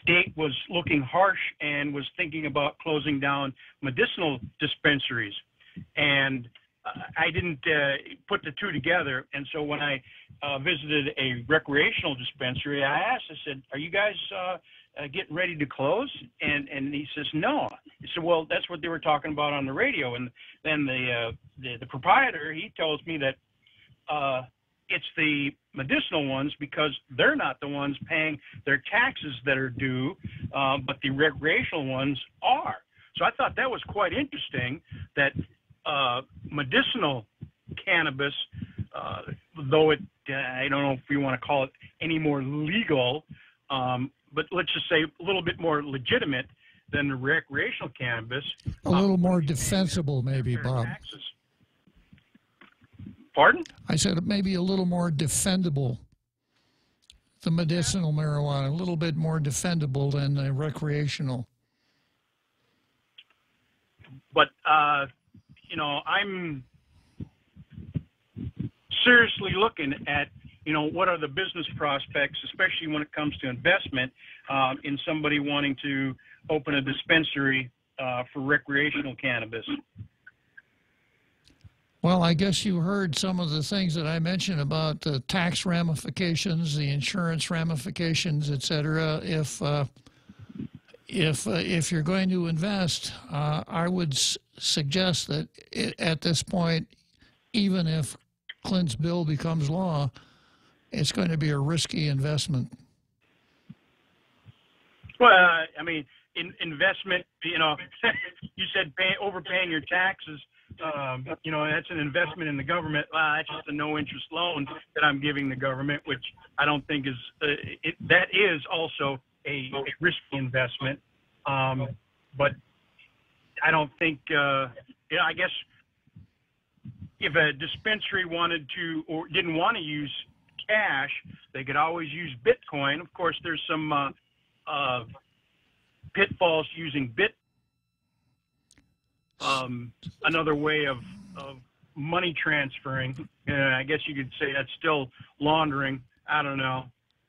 state was looking harsh and was thinking about closing down medicinal dispensaries. And I didn't put the two together. And so when I visited a recreational dispensary, I asked, I said, "Are you guys getting ready to close?" And he says, "No." I said, "Well, that's what they were talking about on the radio." And then the proprietor, he tells me that it's the medicinal ones because they're not the ones paying their taxes that are due, but the recreational ones are. So I thought that was quite interesting that medicinal cannabis, though it, I don't know if you want to call it any more legal, but let's just say a little bit more legitimate than the recreational cannabis. A little more defensible, maybe, Bob. Taxes. Pardon? I said maybe a little more defendable. The medicinal marijuana, a little bit more defendable than the recreational. But, I'm seriously looking at, what are the business prospects, especially when it comes to investment, in somebody wanting to open a dispensary for recreational cannabis. Well, I guess you heard some of the things that I mentioned about the tax ramifications, the insurance ramifications, et cetera. If you're going to invest, I would suggest that at this point, even if Clint's bill becomes law, it's going to be a risky investment. Well, investment, you said overpaying your taxes. That's an investment in the government. That's just a no-interest loan that I'm giving the government, which I don't think is that is also a risky investment. But I don't think, I guess if a dispensary wanted to or didn't want to use cash, they could always use Bitcoin. Of course, there's some pitfalls using another way of money transferring. I guess you could say that's still laundering. I don't know.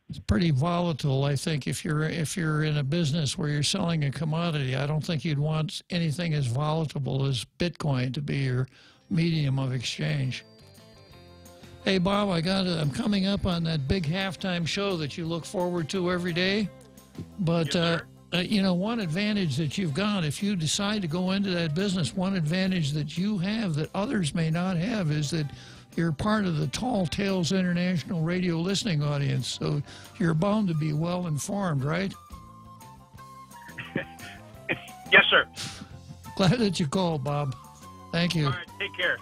It's pretty volatile, I think. If you're in a business where you're selling a commodity, I don't think you'd want anything as volatile as Bitcoin to be your medium of exchange. Hey, Bob, I'm coming up on that big halftime show that you look forward to every day. But one advantage that you've got, if you decide to go into that business, one advantage that you have that others may not have is that you're part of the Tall Tales International radio listening audience, so you're bound to be well informed, right? Yes, Glad that you called, Bob. Thank you. All right, take care.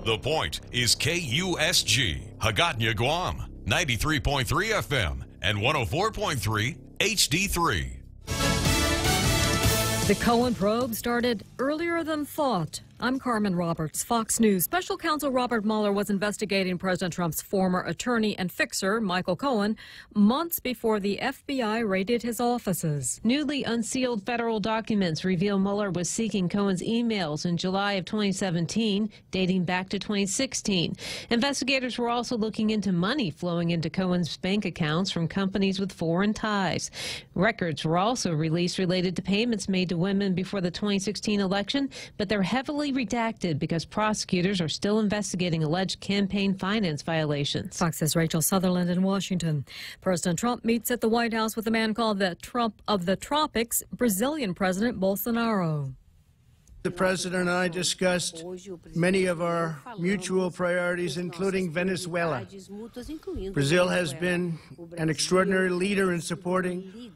The Point is KUSG, Hagåtña, Guam, 93.3 FM and 104.3 HD3. The Cohen probe started earlier than thought. I'm Carmen Roberts, Fox News. Special counsel Robert Mueller was investigating President Trump's former attorney and fixer, Michael Cohen, months before the FBI raided his offices. Newly unsealed federal documents reveal Mueller was seeking Cohen's emails in July of 2017, dating back to 2016. Investigators were also looking into money flowing into Cohen's bank accounts from companies with foreign ties. Records were also released related to payments made to women before the 2016 election, but they're heavily redacted because prosecutors are still investigating alleged campaign finance violations. Fox's Rachel Sutherland in Washington. President Trump meets at the White House with a man called the Trump of the Tropics, Brazilian President Bolsonaro. The President and I discussed many of our mutual priorities, including Venezuela. Brazil has been an extraordinary leader in supporting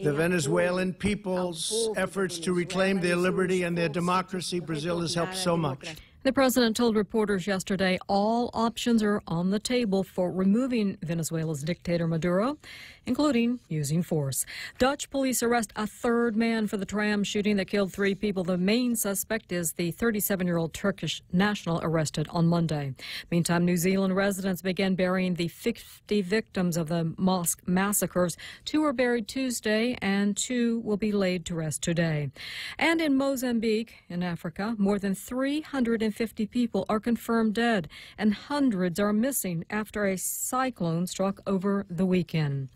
the Venezuelan people's efforts to reclaim their liberty and their democracy. Brazil has helped so much. The president told reporters yesterday all options are on the table for removing Venezuela's dictator Maduro, including using force. Dutch police arrest a third man for the tram shooting that killed 3 people. The main suspect is the 37-year-old Turkish national arrested on Monday. Meantime, New Zealand residents began burying the 50 victims of the mosque massacres. 2 were buried Tuesday and 2 will be laid to rest today. And in Mozambique, in Africa, more than 350 people are confirmed dead and hundreds are missing after a cyclone struck over the weekend.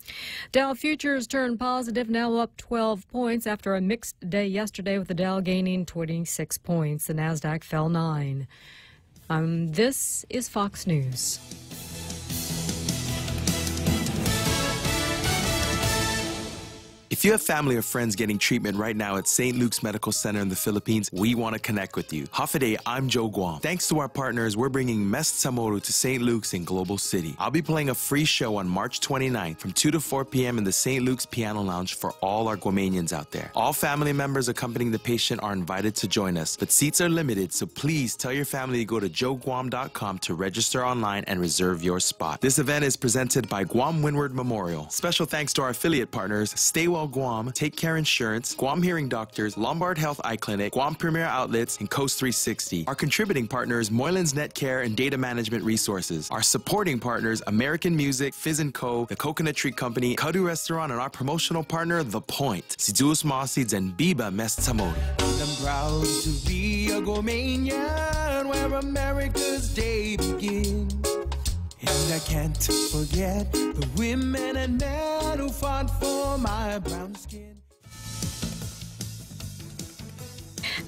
Dow futures turned positive, now up 12 points after a mixed day yesterday with the Dow gaining 26 points. The Nasdaq fell 9. This is Fox News. If you have family or friends getting treatment right now at St. Luke's Medical Center in the Philippines, we want to connect with you. Hafaday, I'm Joe Guam. Thanks to our partners, we're bringing Mest Samoru to St. Luke's in Global City. I'll be playing a free show on March 29th from 2 to 4 p.m. in the St. Luke's Piano Lounge for all our Guamanians out there. All family members accompanying the patient are invited to join us, but seats are limited, so please tell your family to go to joeguam.com to register online and reserve your spot. This event is presented by Guam Windward Memorial. Special thanks to our affiliate partners, Stay Well Guam, Take Care Insurance, Guam Hearing Doctors, Lombard Health Eye Clinic, Guam Premier Outlets, and Coast 360. Our contributing partners, Moylan's Net Care and Data Management Resources. Our supporting partners, American Music, Fizz & Co., The Coconut Tree Company, Kadu Restaurant, and our promotional partner, The Point, Sidus Mosids, and Biba Mest Samoru. I'm proud to be a Guamanian where America's day begins. And I can't forget the women and men who fought for my brown skin.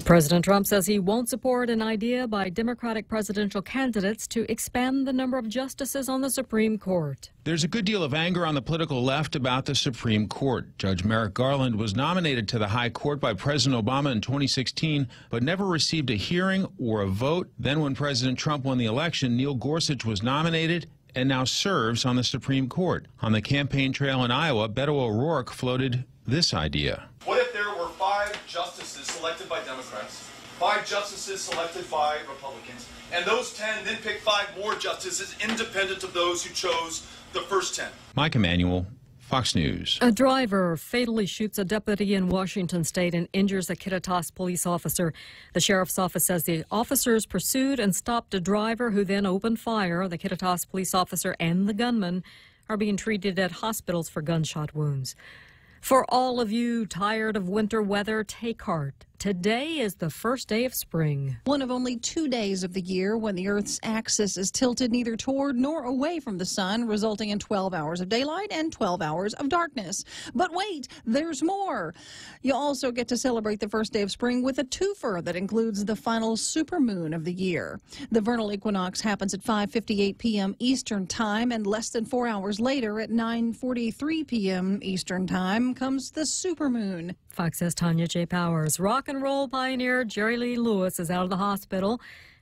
President Trump says he won't support an idea by Democratic presidential candidates to expand the number of justices on the Supreme Court. There's a good deal of anger on the political left about the Supreme Court. Judge Merrick Garland was nominated to the High Court by President Obama in 2016, but never received a hearing or a vote. Then when President Trump won the election, Neil Gorsuch was nominated and now serves on the Supreme Court. On the campaign trail in Iowa, Beto O'Rourke floated this idea. What if there were 5 justices selected by Democrats, 5 justices selected by Republicans, and those 10 then pick 5 more justices independent of those who chose the first 10? Mike Emanuel, Fox News. A driver fatally shoots a deputy in Washington state and injures a Kittitas police officer. The sheriff's office says the officers pursued and stopped a driver who then opened fire. The Kittitas police officer and the gunman are being treated at hospitals for gunshot wounds. For all of you tired of winter weather, take heart. Today is the first day of spring. One of only 2 days of the year when the Earth's axis is tilted neither toward nor away from the sun, resulting in 12 hours of daylight and 12 hours of darkness. But wait, there's more. You also get to celebrate the first day of spring with a twofer that includes the final supermoon of the year. The vernal equinox happens at 5:58 p.m. Eastern Time, and less than 4 hours later at 9:43 p.m. Eastern Time comes the supermoon. Fox's Tanya J. Powers. Rock and roll pioneer Jerry Lee Lewis is out of the hospital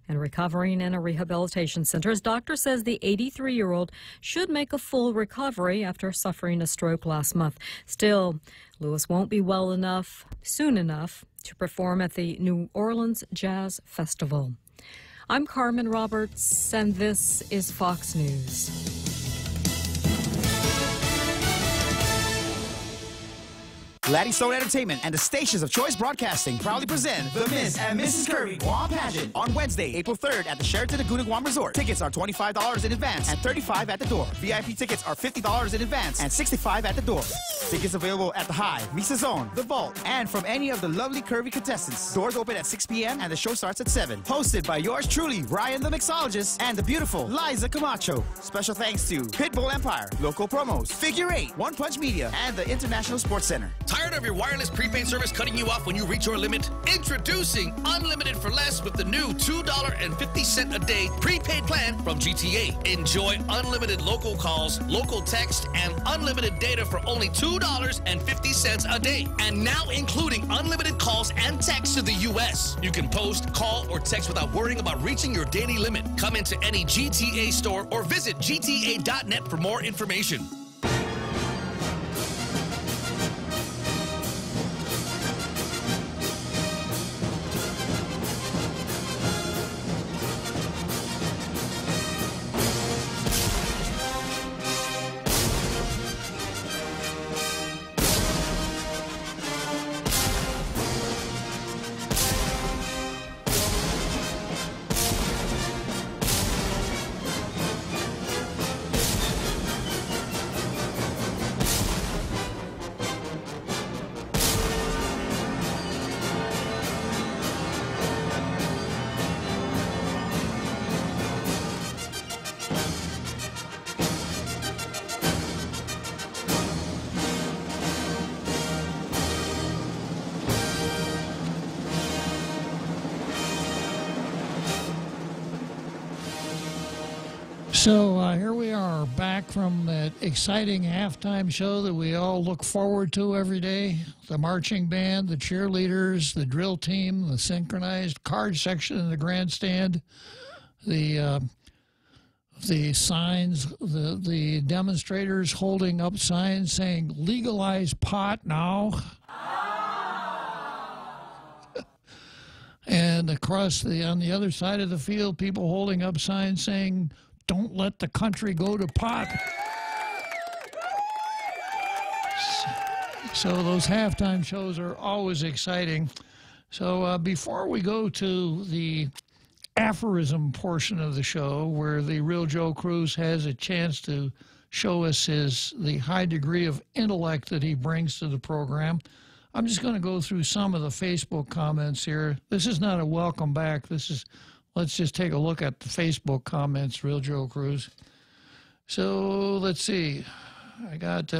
and recovering in a rehabilitation center. His doctor says the 83-year-old should make a full recovery after suffering a stroke last month. Still, Lewis won't be well enough soon enough to perform at the New Orleans Jazz Festival. I'm Carmen Roberts, and this is Fox News. Laddie Stone Entertainment and the stations of Choice Broadcasting proudly present the Miss and Mrs. Curry Guam Pageant on Wednesday, April 3rd at the Sheraton Laguna Guam Resort. Tickets are $25 in advance and $35 at the door. VIP tickets are $50 in advance and $65 at the door. Tickets available at the High, Misa Zone, the Vault, and from any of the lovely curvy contestants. Doors open at 6 p.m. and the show starts at 7. Hosted by yours truly, Ryan the Mixologist, and the beautiful Liza Camacho. Special thanks to Pitbull Empire, Local Promos, Figure 8, One Punch Media, and the International Sports Center. Tired of your wireless prepaid service cutting you off when you reach your limit? Introducing Unlimited for Less with the new $2.50 a day prepaid plan from GTA. Enjoy unlimited local calls, local text, and unlimited data for only $2.50 a day. And now including unlimited calls and texts to the U.S. You can post, call, or text without worrying about reaching your daily limit. Come into any GTA store or visit gta.net for more information. So here we are back from that exciting halftime show that we all look forward to every day. The marching band, the cheerleaders, the drill team, the synchronized card section in the grandstand, the signs, the demonstrators holding up signs saying legalize pot now. And across on the other side of the field, people holding up signs saying don't let the country go to pot. So those halftime shows are always exciting. So before we go to the aphorism portion of the show, where the real Joe Cruz has a chance to show us the high degree of intellect that he brings to the program, I'm just going to go through some of the Facebook comments here. This is not a welcome back. Let's just take a look at the Facebook comments, Real Joe Cruz. So let's see. I got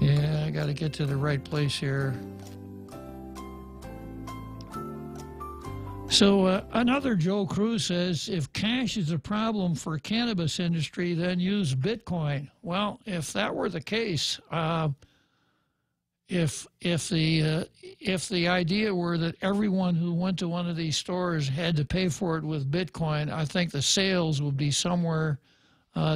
yeah, I got to get to the right place here. So another Joe Cruz says, if cash is a problem for cannabis industry, then use Bitcoin. Well, if that were the case, if the idea were that everyone who went to one of these stores had to pay for it with Bitcoin, I think the sales would be somewhere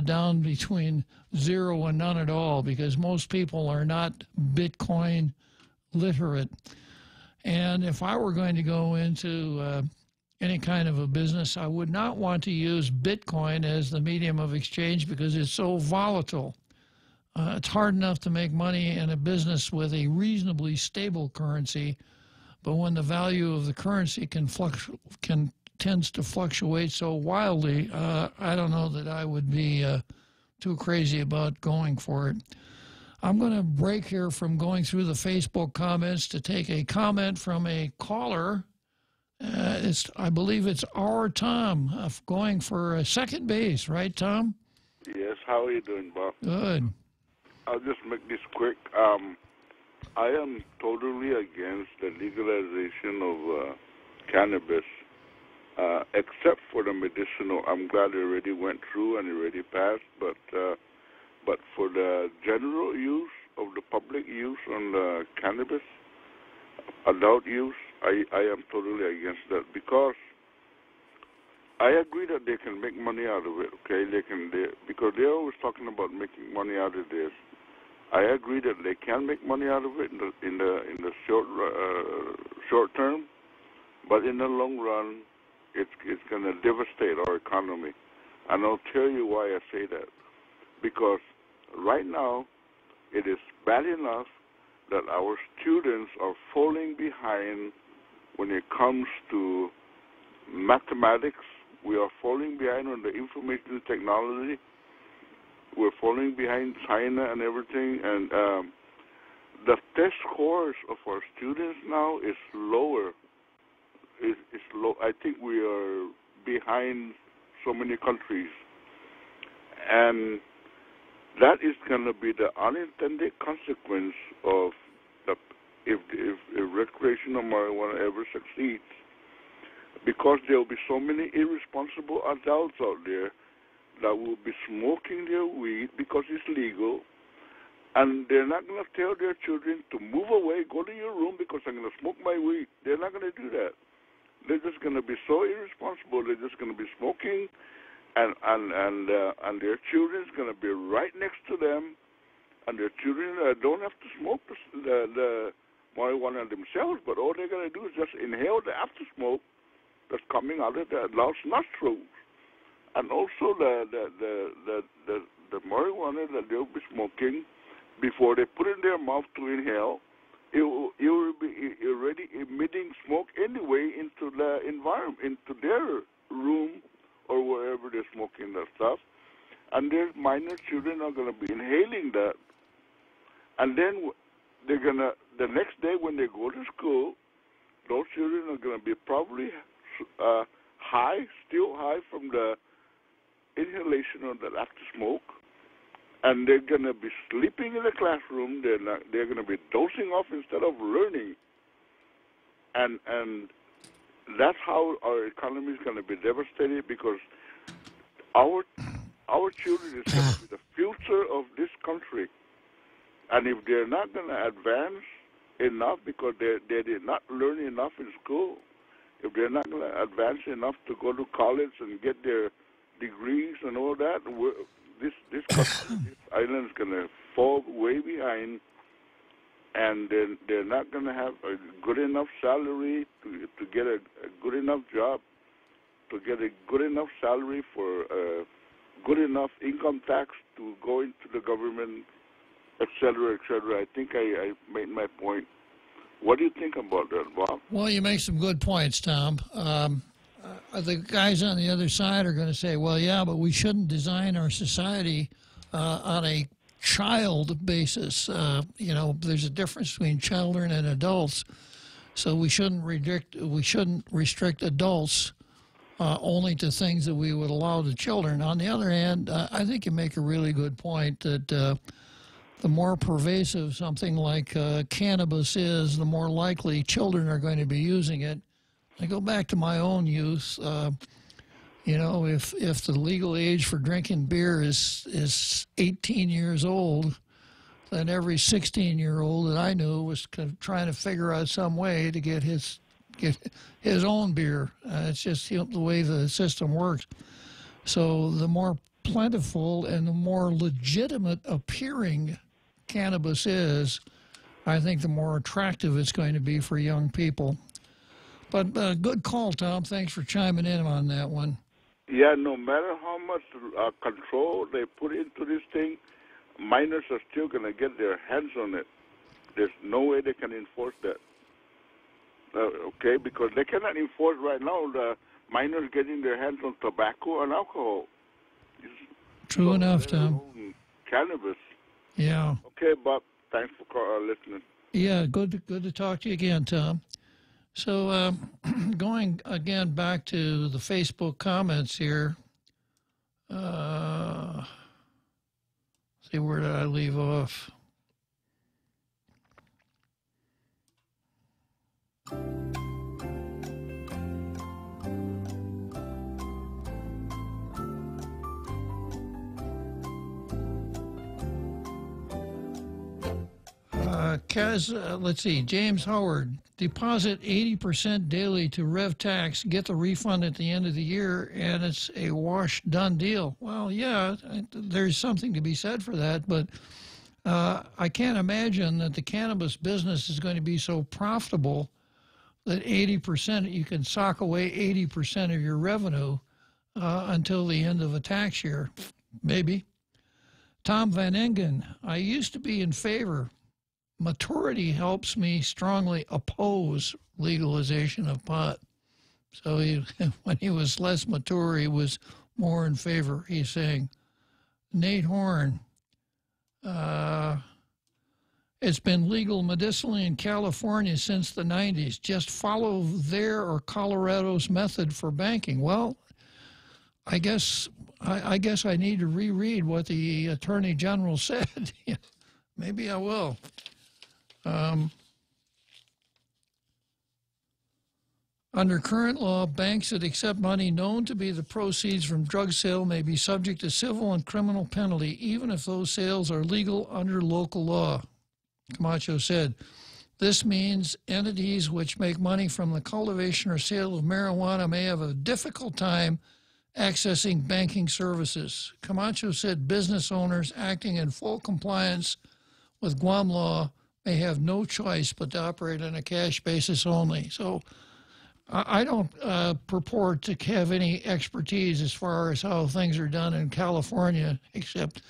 down between 0 and none at all, because most people are not Bitcoin literate. And if I were going to go into any kind of a business, I would not want to use Bitcoin as the medium of exchange because it's so volatile. It's hard enough to make money in a business with a reasonably stable currency, but when the value of the currency tends to fluctuate so wildly, I don't know that I would be too crazy about going for it. I'm going to break here from going through the Facebook comments to take a comment from a caller. I believe it's our Tom going for second base, right, Tom? Yes, how are you doing, Bob? Good. I'll just make this quick. I am totally against the legalization of cannabis, except for the medicinal. I'm glad it already went through and it already passed, but for the general use of the public use on the cannabis, adult use, I am totally against that, because I agree that they can make money out of it. Okay, because they're always talking about making money out of this. I agree that they can make money out of it in the short term, but in the long run, it's going to devastate our economy. And I'll tell you why I say that. Because right now, it is bad enough that our students are falling behind when it comes to mathematics. We are falling behind on the information technology. We're falling behind China and everything. And the test scores of our students now is lower. It's low. I think we are behind so many countries. And that is going to be the unintended consequence of if recreational marijuana ever succeeds, because there will be so many irresponsible adults out there that will be smoking their weed because it's legal, and they're not going to tell their children to move away, go to your room because I'm going to smoke my weed. They're not going to do that. They're just going to be so irresponsible. They're just going to be smoking. And their children's going to be right next to them, and their children don't have to smoke the marijuana themselves, but all they're going to do is just inhale the after smoke that's coming out of the adult's nostrils, and also the marijuana that they'll be smoking before they put it in their mouth to inhale. It will be already emitting smoke anyway into the environment, into their room, or wherever they're smoking that stuff. And their minor children are going to be inhaling that. And then they're going to, the next day when they go to school, those children are going to be probably high, still high from the inhalation of that after smoke. And they're going to be sleeping in the classroom. They're going to be dozing off instead of learning. And that's how our economy is going to be devastated, because our children is going to be the future of this country. And if they're not going to advance enough because they did not learn enough in school, if they're not going to advance enough to go to college and get their degrees and all that, this country, this island is going to fall way behind. And they're not going to have a good enough salary to get a good enough job, to get a good enough salary for a good enough income tax to go into the government, et cetera, et cetera. I think I made my point. What do you think about that, Bob? Well, you make some good points, Tom. The guys on the other side are going to say, well, yeah, but we shouldn't design our society on a child basis. There's a difference between children and adults, so we shouldn't restrict adults only to things that we would allow the children. On the other hand, I think you make a really good point that the more pervasive something like cannabis is, the more likely children are going to be using it. I go back to my own youth. If the legal age for drinking beer is 18 years old, then every 16-year-old that I knew was trying to figure out some way to get his own beer. It's just the way the system works. So the more plentiful and the more legitimate appearing cannabis is, I think the more attractive it's going to be for young people. But good call, Tom. Thanks for chiming in on that one. Yeah, no matter how much control they put into this thing, minors are still going to get their hands on it. There's no way they can enforce that. Okay, because they cannot enforce right now the minors getting their hands on tobacco and alcohol. True enough, Tom. Cannabis. Yeah. Okay, Bob. Thanks for listening. Yeah, good to talk to you again, Tom. So going again back to the Facebook comments here. See, where did I leave off? Let's see, James Howard, deposit 80% daily to Rev Tax, get the refund at the end of the year, and it's a wash, done deal. Well, yeah, there's something to be said for that, but I can't imagine that the cannabis business is going to be so profitable that 80%, you can sock away 80% of your revenue until the end of a tax year. Maybe. Tom Van Engen, I used to be in favor. Maturity helps me strongly oppose legalization of pot. So when he was less mature, he was more in favor, he's saying. Nate Horn, it's been legal medicinally in California since the 90s. Just follow their or Colorado's method for banking. Well, I guess I need to reread what the Attorney General said. Maybe I will. Under current law, banks that accept money known to be the proceeds from drug sale may be subject to civil and criminal penalty, even if those sales are legal under local law. Camacho said, this means entities which make money from the cultivation or sale of marijuana may have a difficult time accessing banking services. Camacho said business owners acting in full compliance with Guam law may have no choice but to operate on a cash basis only. So I don't purport to have any expertise as far as how things are done in California, except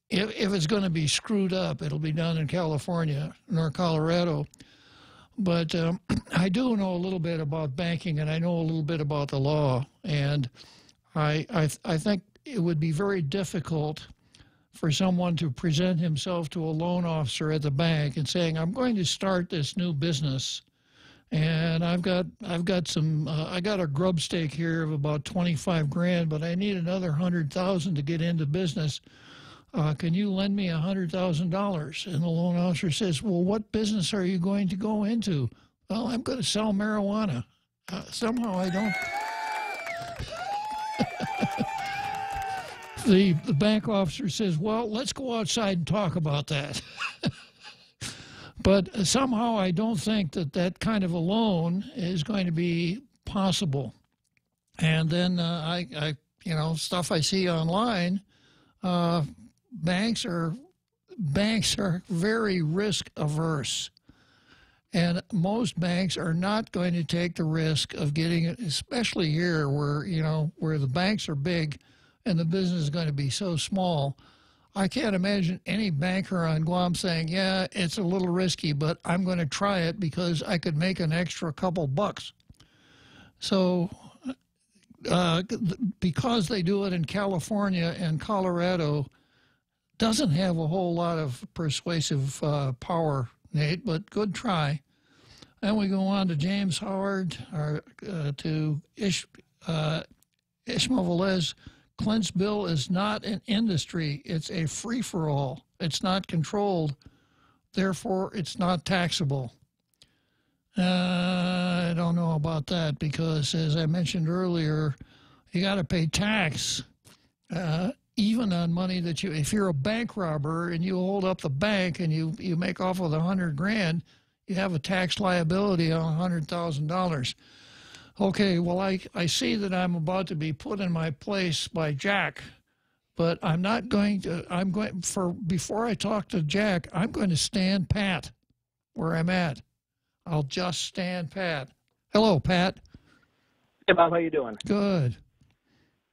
if it's going to be screwed up, it'll be done in California nor Colorado. But I do know a little bit about banking, and I know a little bit about the law, and I think it would be very difficult for someone to present himself to a loan officer at the bank and saying, I'm going to start this new business, and I've got I got a grub stake here of about 25 grand, but I need another 100,000 to get into business. Can you lend me $100,000? And the loan officer says, well, what business are you going to go into? Well, I'm going to sell marijuana. Somehow I don't. The bank officer says, well, let's go outside and talk about that. But somehow I don't think that that kind of a loan is going to be possible. And then I stuff I see online, banks are very risk averse. And most banks are not going to take the risk of getting it, especially here where the banks are big and the business is going to be so small. I can't imagine any banker on Guam saying, yeah, it's a little risky, but I'm going to try it because I could make an extra couple bucks. So because they do it in California and Colorado, doesn't have a whole lot of persuasive power, Nate, but good try. Then we go on to James Howard, to Ishmael Velez. Clint's bill is not an industry. It's a free-for-all. It's not controlled. Therefore, it's not taxable. I don't know about that because, as I mentioned earlier, you got to pay tax even on money that if you're a bank robber and you hold up the bank and you make off with 100 grand, you have a tax liability on $100,000. Okay, well, I see that I'm about to be put in my place by Jack, but I'm not going to, before I talk to Jack, I'm going to stand pat where I'm at. I'll just stand pat. Hello, Pat. Hey, Bob, how you doing? Good.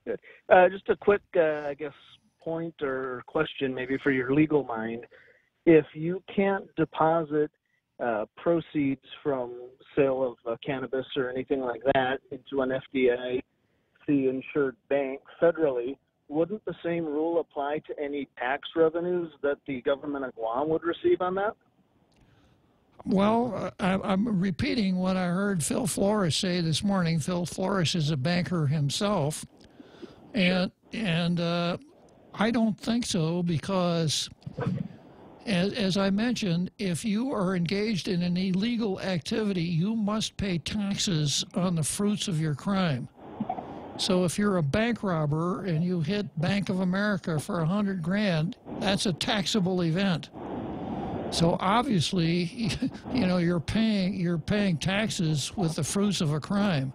Good. Just a quick, point or question maybe for your legal mind. If you can't deposit proceeds from sale of cannabis or anything like that into an FDIC-insured bank federally, wouldn't the same rule apply to any tax revenues that the government of Guam would receive on that? Well, I'm repeating what I heard Phil Flores say this morning. Phil Flores is a banker himself, and I don't think so, because as I mentioned, if you are engaged in an illegal activity, you must pay taxes on the fruits of your crime. So if you're a bank robber and you hit Bank of America for $100 grand, that's a taxable event. So obviously, you know, you're paying taxes with the fruits of a crime.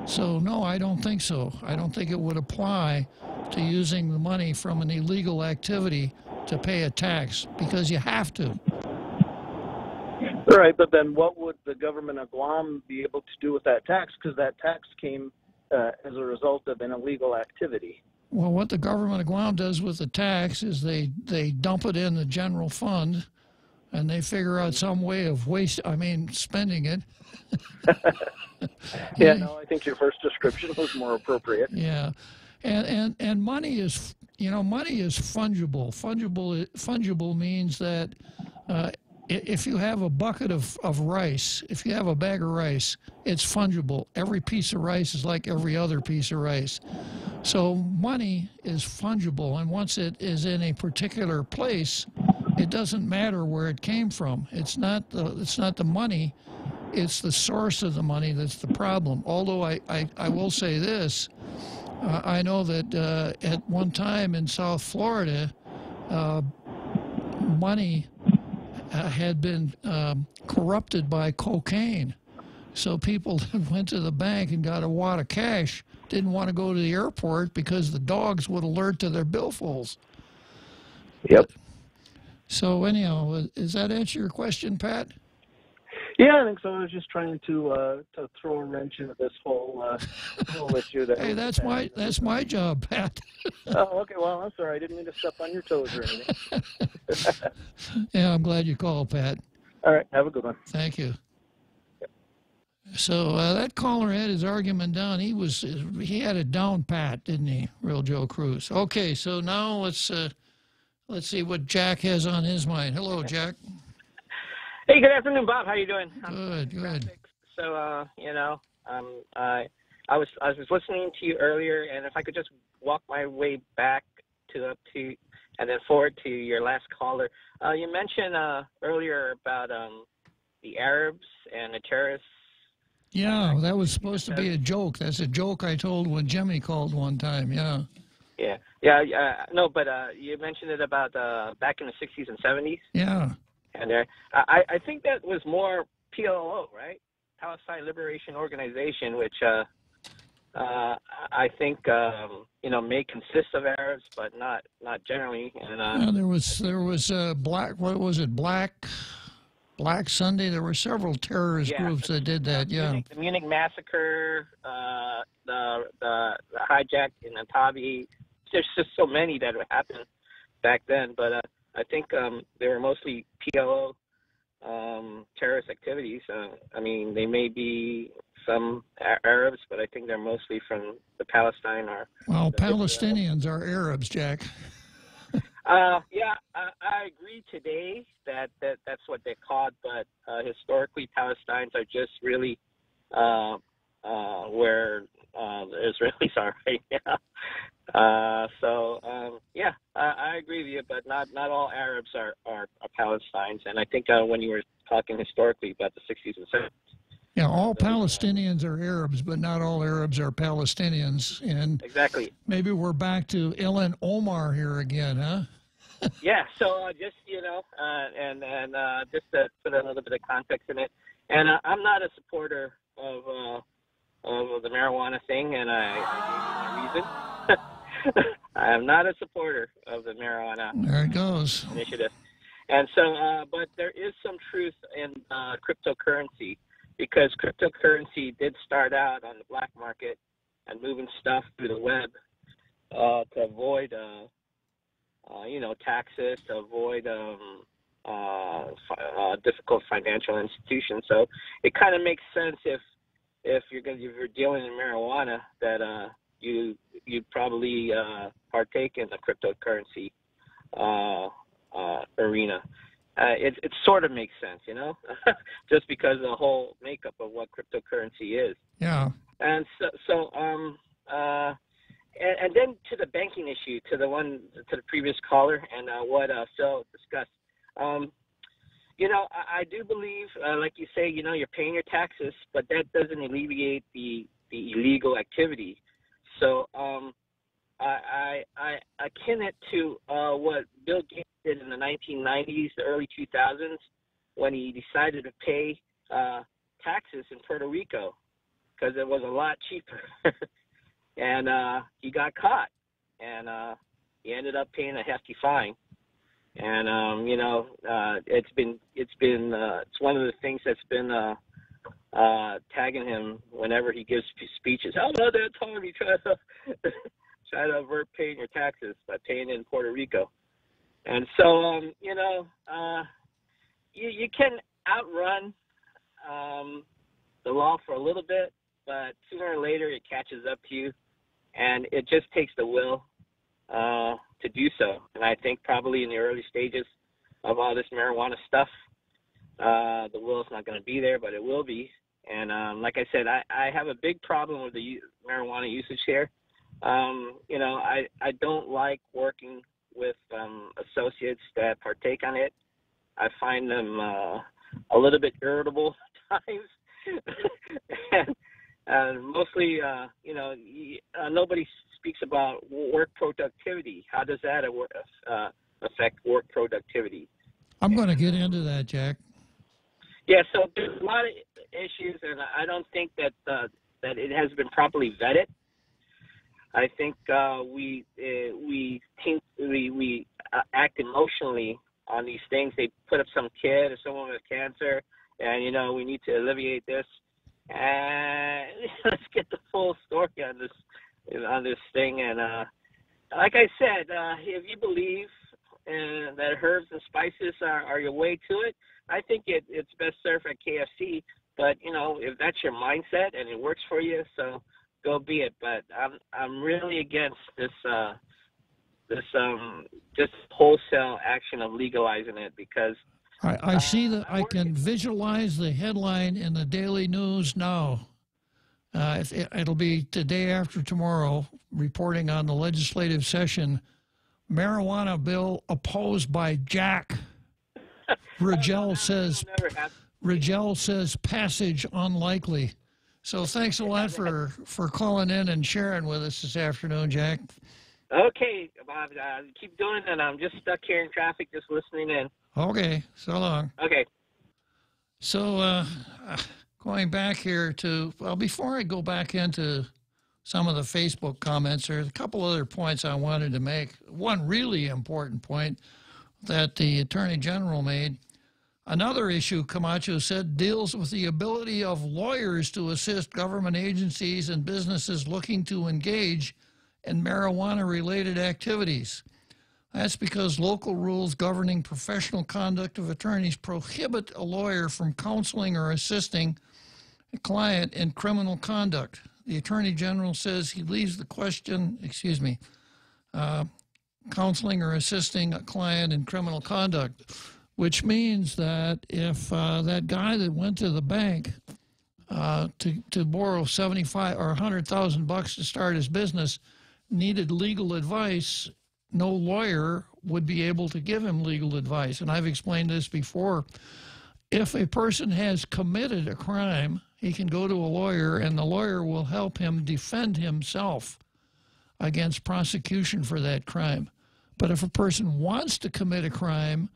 So no, I don't think so. I don't think it would apply to using the money from an illegal activity to pay a tax, because you have to. Right, but then what would the government of Guam be able to do with that tax? Because that tax came as a result of an illegal activity. Well, what the government of Guam does with the tax is they dump it in the general fund, and they figure out some way of spending it. Yeah, no, I think your first description was more appropriate. Yeah, and money is, money is fungible. Fungible means that if you have a bucket of rice, if you have a bag of rice, it's fungible. Every piece of rice is like every other piece of rice. So money is fungible, and once it is in a particular place, it doesn't matter where it came from. It's not the money, it's the source of the money that's the problem. Although I will say this, I know that at one time in South Florida, money had been corrupted by cocaine. So people that went to the bank and got a wad of cash didn't want to go to the airport because the dogs would alert to their billfolds. Yep. So anyhow, does that answer your question, Pat? Yeah, I think so. I was just trying to throw a wrench into this whole issue. Hey, that's my job, Pat. Oh, okay. Well, I'm sorry. I didn't mean to step on your toes or anything. Yeah, I'm glad you called, Pat. All right. Have a good one. Thank you. So that caller had his argument down. He had it down pat, didn't he, Real Joe Cruz? Okay, so now let's see what Jack has on his mind. Hello, Jack. Hey, good afternoon, Bob. How you doing? Good. So, I was listening to you earlier, and if I could just walk my way back up to and then forward to your last caller. You mentioned earlier about the Arabs and the terrorists. Yeah, that was supposed to be a joke. That's a joke I told when Jimmy called one time. Yeah. No, but you mentioned it about back in the 60s and 70s. Yeah. And I think that was more PLO, right? Palestine Liberation Organization, which I think may consist of Arabs, but not generally. And there was black. What was it? Black Sunday. There were several terrorist groups that did that. Yeah. The Munich massacre, the hijack in Antabi. There's just so many that happened back then, but I think they were mostly PLO terrorist activities. They may be some Arabs, but I think they're mostly from the Palestine or. Well, Palestinians are Arabs, Jack. I agree today that that's what they're called, but historically, Palestinians are just really where the Israelis are right now. I agree with you, but not all Arabs are Palestinians, and I think when you were talking historically about the 60s and 70s. Yeah, all Palestinians are Arabs, but not all Arabs are Palestinians. And exactly. Maybe we're back to Ilhan Omar here again, huh? Yeah, so just, and just to put a little bit of context in it, and I'm not a supporter of the marijuana thing, and I gave my reason. I am not a supporter of the marijuana there it goes. Initiative. And so, but there is some truth in cryptocurrency, because cryptocurrency did start out on the black market and moving stuff through the web to avoid taxes, to avoid difficult financial institution. So it kind of makes sense if you're dealing in marijuana that you'd probably partake in the cryptocurrency arena. It sort of makes sense, you know, just because of the whole makeup of what cryptocurrency is. Yeah. And and then to the banking issue, to the previous caller, and what Phil discussed. You know, I do believe, like you say, you know, you're paying your taxes, but that doesn't alleviate the illegal activity. So I akin it to what Bill Gates did in the 1990s, the early 2000s, when he decided to pay taxes in Puerto Rico because it was a lot cheaper. And he got caught, and he ended up paying a hefty fine. And you know, it's one of the things that's been tagging him whenever he gives speeches. How about that time you try to avert paying your taxes by paying in Puerto Rico? And so you know, you can outrun the law for a little bit, but sooner or later it catches up to you, and it just takes the will to do so. And I think probably in the early stages of all this marijuana stuff, the will is not going to be there, but it will be. And like I said, I have a big problem with the marijuana usage here. You know, I don't like working with associates that partake on it. I find them a little bit irritable at times. and mostly, you know, nobody speaks about work productivity. How does that affect work productivity? I'm going to get into that, Jack. Yeah, so there's a lot of issues, and I don't think that it has been properly vetted. I think we act emotionally on these things. They put up some kid or someone with cancer, and you know we need to alleviate this. And let's get the full story on this thing. And like I said, if you believe that herbs and spices are your way to it, I think it's best served at KFC. But you know, if that's your mindset and it works for you, so go be it. But I'm really against this wholesale action of legalizing it, because I see that I can visualize the headline in the Daily News now. It'll be the day after tomorrow, reporting on the legislative session. Marijuana bill opposed by Jack. Rigel says passage unlikely. So thanks a lot for calling in and sharing with us this afternoon, Jack. Okay, Bob, keep doing it. I'm just stuck here in traffic, just listening in. Okay, so long. Okay. So going back here to, well, before I go back into some of the Facebook comments, there's a couple other points I wanted to make. One really important point that the Attorney General made. Another issue, Camacho said, deals with the ability of lawyers to assist government agencies and businesses looking to engage in marijuana-related activities. That's because local rules governing professional conduct of attorneys prohibit a lawyer from counseling or assisting a client in criminal conduct. The Attorney General says he leaves the question, counseling or assisting a client in criminal conduct, which means that if that guy that went to the bank to borrow $75,000 or $100,000 to start his business needed legal advice, no lawyer would be able to give him legal advice. And I've explained this before. If a person has committed a crime, he can go to a lawyer, and the lawyer will help him defend himself against prosecution for that crime. But if a person wants to commit a crime,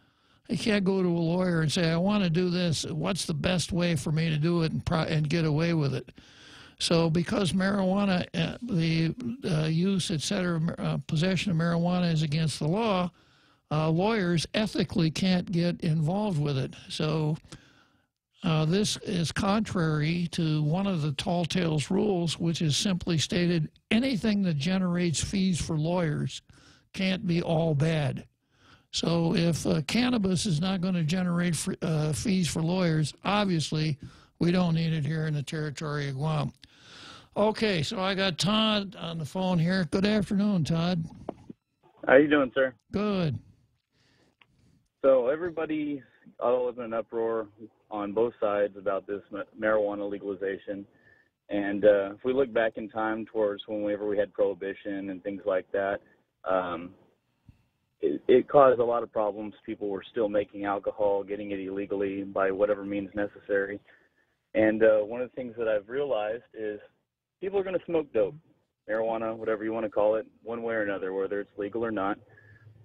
he can't go to a lawyer and say, I want to do this. What's the best way for me to do it and get away with it? So because marijuana, the use, et cetera, possession of marijuana is against the law, lawyers ethically can't get involved with it. So this is contrary to one of the Tall Tales rules, which is simply stated, anything that generates fees for lawyers can't be all bad. So if cannabis is not going to generate fees for lawyers, obviously we don't need it here in the territory of Guam. Okay, so I got Todd on the phone here. Good afternoon, Todd. How you doing, sir? Good. So everybody all up in an uproar on both sides about this marijuana legalization. And if we look back in time towards whenever we had prohibition and things like that, it caused a lot of problems. People were still making alcohol, getting it illegally by whatever means necessary. And one of the things that I've realized is people are going to smoke dope, marijuana, whatever you want to call it, one way or another, whether it's legal or not.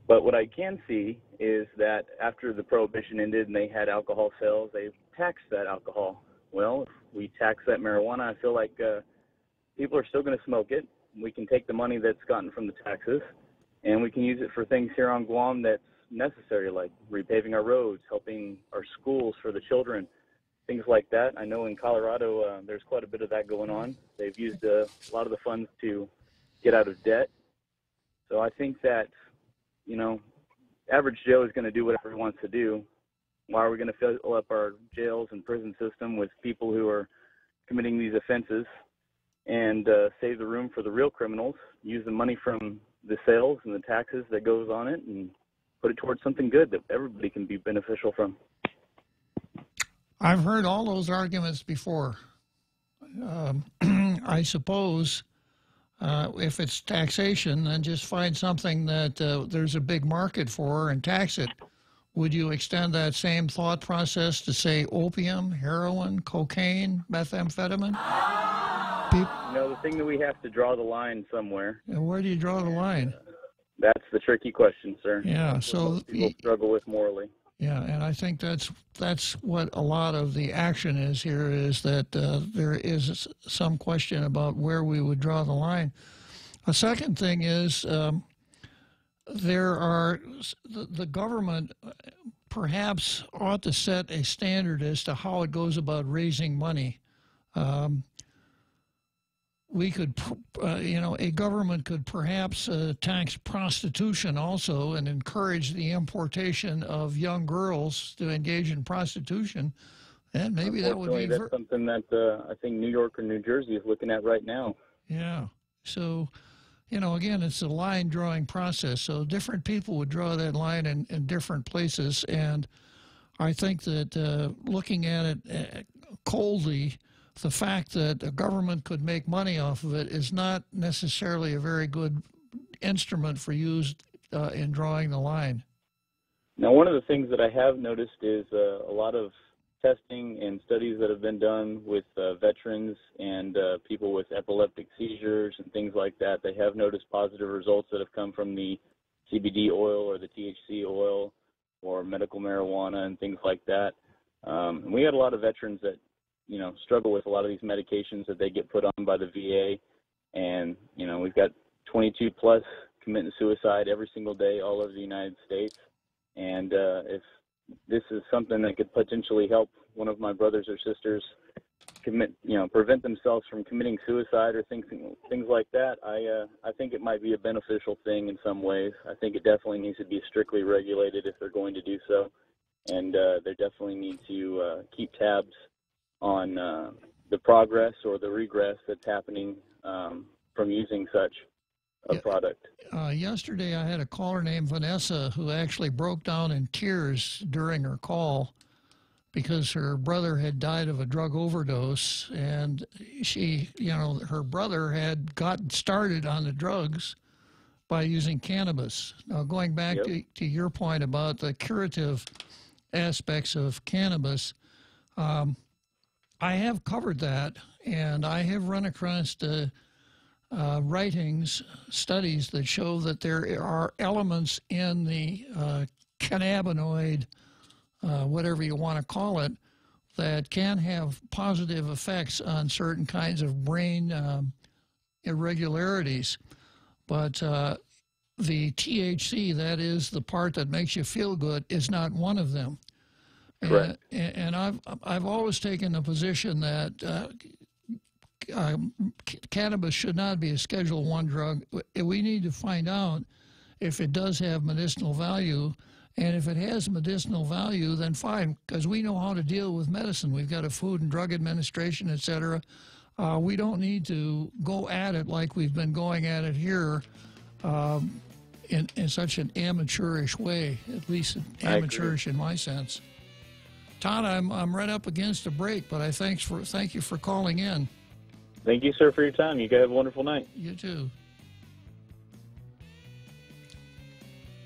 But what I can see is that after the prohibition ended and they had alcohol sales, they taxed that alcohol. Well, if we tax that marijuana, I feel like people are still going to smoke it. We can take the money that's gotten from the taxes, and we can use it for things here on Guam that's necessary, like repaving our roads, helping our schools for the children, things like that. I know in Colorado there's quite a bit of that going on. They've used a lot of the funds to get out of debt. So I think that, average Joe is going to do whatever he wants to do. Why are we going to fill up our jails and prison system with people who are committing these offenses and save the room for the real criminals, use the money from the sales and the taxes that goes on it and put it towards something good that everybody can be beneficial from? I've heard all those arguments before. I suppose if it's taxation, then just find something that there's a big market for and tax it. Would you extend that same thought process to, say, opium, heroin, cocaine, methamphetamine? The thing that we have to draw the line somewhere. And where do you draw the line? That's the tricky question, sir. Yeah, so people struggle with morally. Yeah, and I think that's what a lot of the action is here, is that there is some question about where we would draw the line. A second thing is the government perhaps ought to set a standard as to how it goes about raising money. We could, a government could perhaps tax prostitution also and encourage the importation of young girls to engage in prostitution. And maybe that would be... That's something that I think New York or New Jersey is looking at right now. Yeah. So, again, it's a line drawing process. So different people would draw that line in different places. And I think that looking at it coldly, the fact that a government could make money off of it is not necessarily a very good instrument for use in drawing the line. Now, one of the things that I have noticed is a lot of testing and studies that have been done with veterans and people with epileptic seizures and things like that. They have noticed positive results that have come from the CBD oil or the THC oil or medical marijuana and things like that. And we had a lot of veterans that struggle with a lot of these medications that they get put on by the VA. And, we've got 22 plus committing suicide every single day all over the United States. And if this is something that could potentially help one of my brothers or sisters prevent themselves from committing suicide or things like that, I think it might be a beneficial thing in some ways. I think it definitely needs to be strictly regulated if they're going to do so. And they definitely need to keep tabs on the progress or the regress that's happening from using such a product. Yesterday I had a caller named Vanessa who actually broke down in tears during her call because her brother had died of a drug overdose, and she, her brother had gotten started on the drugs by using cannabis. Now, going back to your point about the curative aspects of cannabis, I have covered that, and I have run across writings, studies that show that there are elements in the cannabinoid, whatever you want to call it, that can have positive effects on certain kinds of brain irregularities. But the THC, that is the part that makes you feel good, is not one of them. Correct. And I've always taken the position that cannabis should not be a Schedule I drug. We need to find out if it does have medicinal value. And if it has medicinal value, then fine, because we know how to deal with medicine. We've got a Food and Drug Administration, et cetera. We don't need to go at it like we've been going at it here in such an amateurish way, at least amateurish in my sense. Todd, I'm right up against a break, but thank you for calling in. Thank you, sir, for your time. You guys have a wonderful night. You too.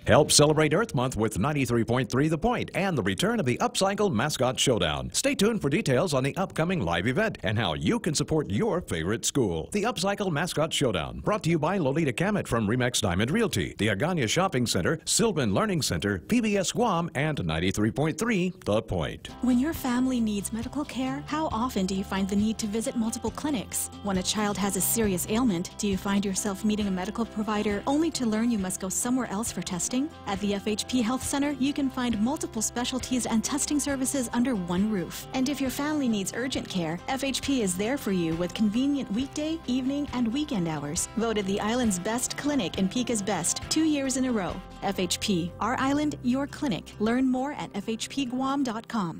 Help celebrate Earth Month with 93.3 The Point and the return of the Upcycle Mascot Showdown. Stay tuned for details on the upcoming live event and how you can support your favorite school. The Upcycle Mascot Showdown, brought to you by Lolita Kamet from Remax Diamond Realty, the Agana Shopping Center, Sylvan Learning Center, PBS Guam, and 93.3 The Point. When your family needs medical care, how often do you find the need to visit multiple clinics? When a child has a serious ailment, do you find yourself meeting a medical provider only to learn you must go somewhere else for testing? At the FHP Health Center, you can find multiple specialties and testing services under one roof. And if your family needs urgent care, FHP is there for you with convenient weekday, evening, and weekend hours. Voted the island's best clinic in Pika's Best 2 years in a row. FHP, our island, your clinic. Learn more at fhpguam.com.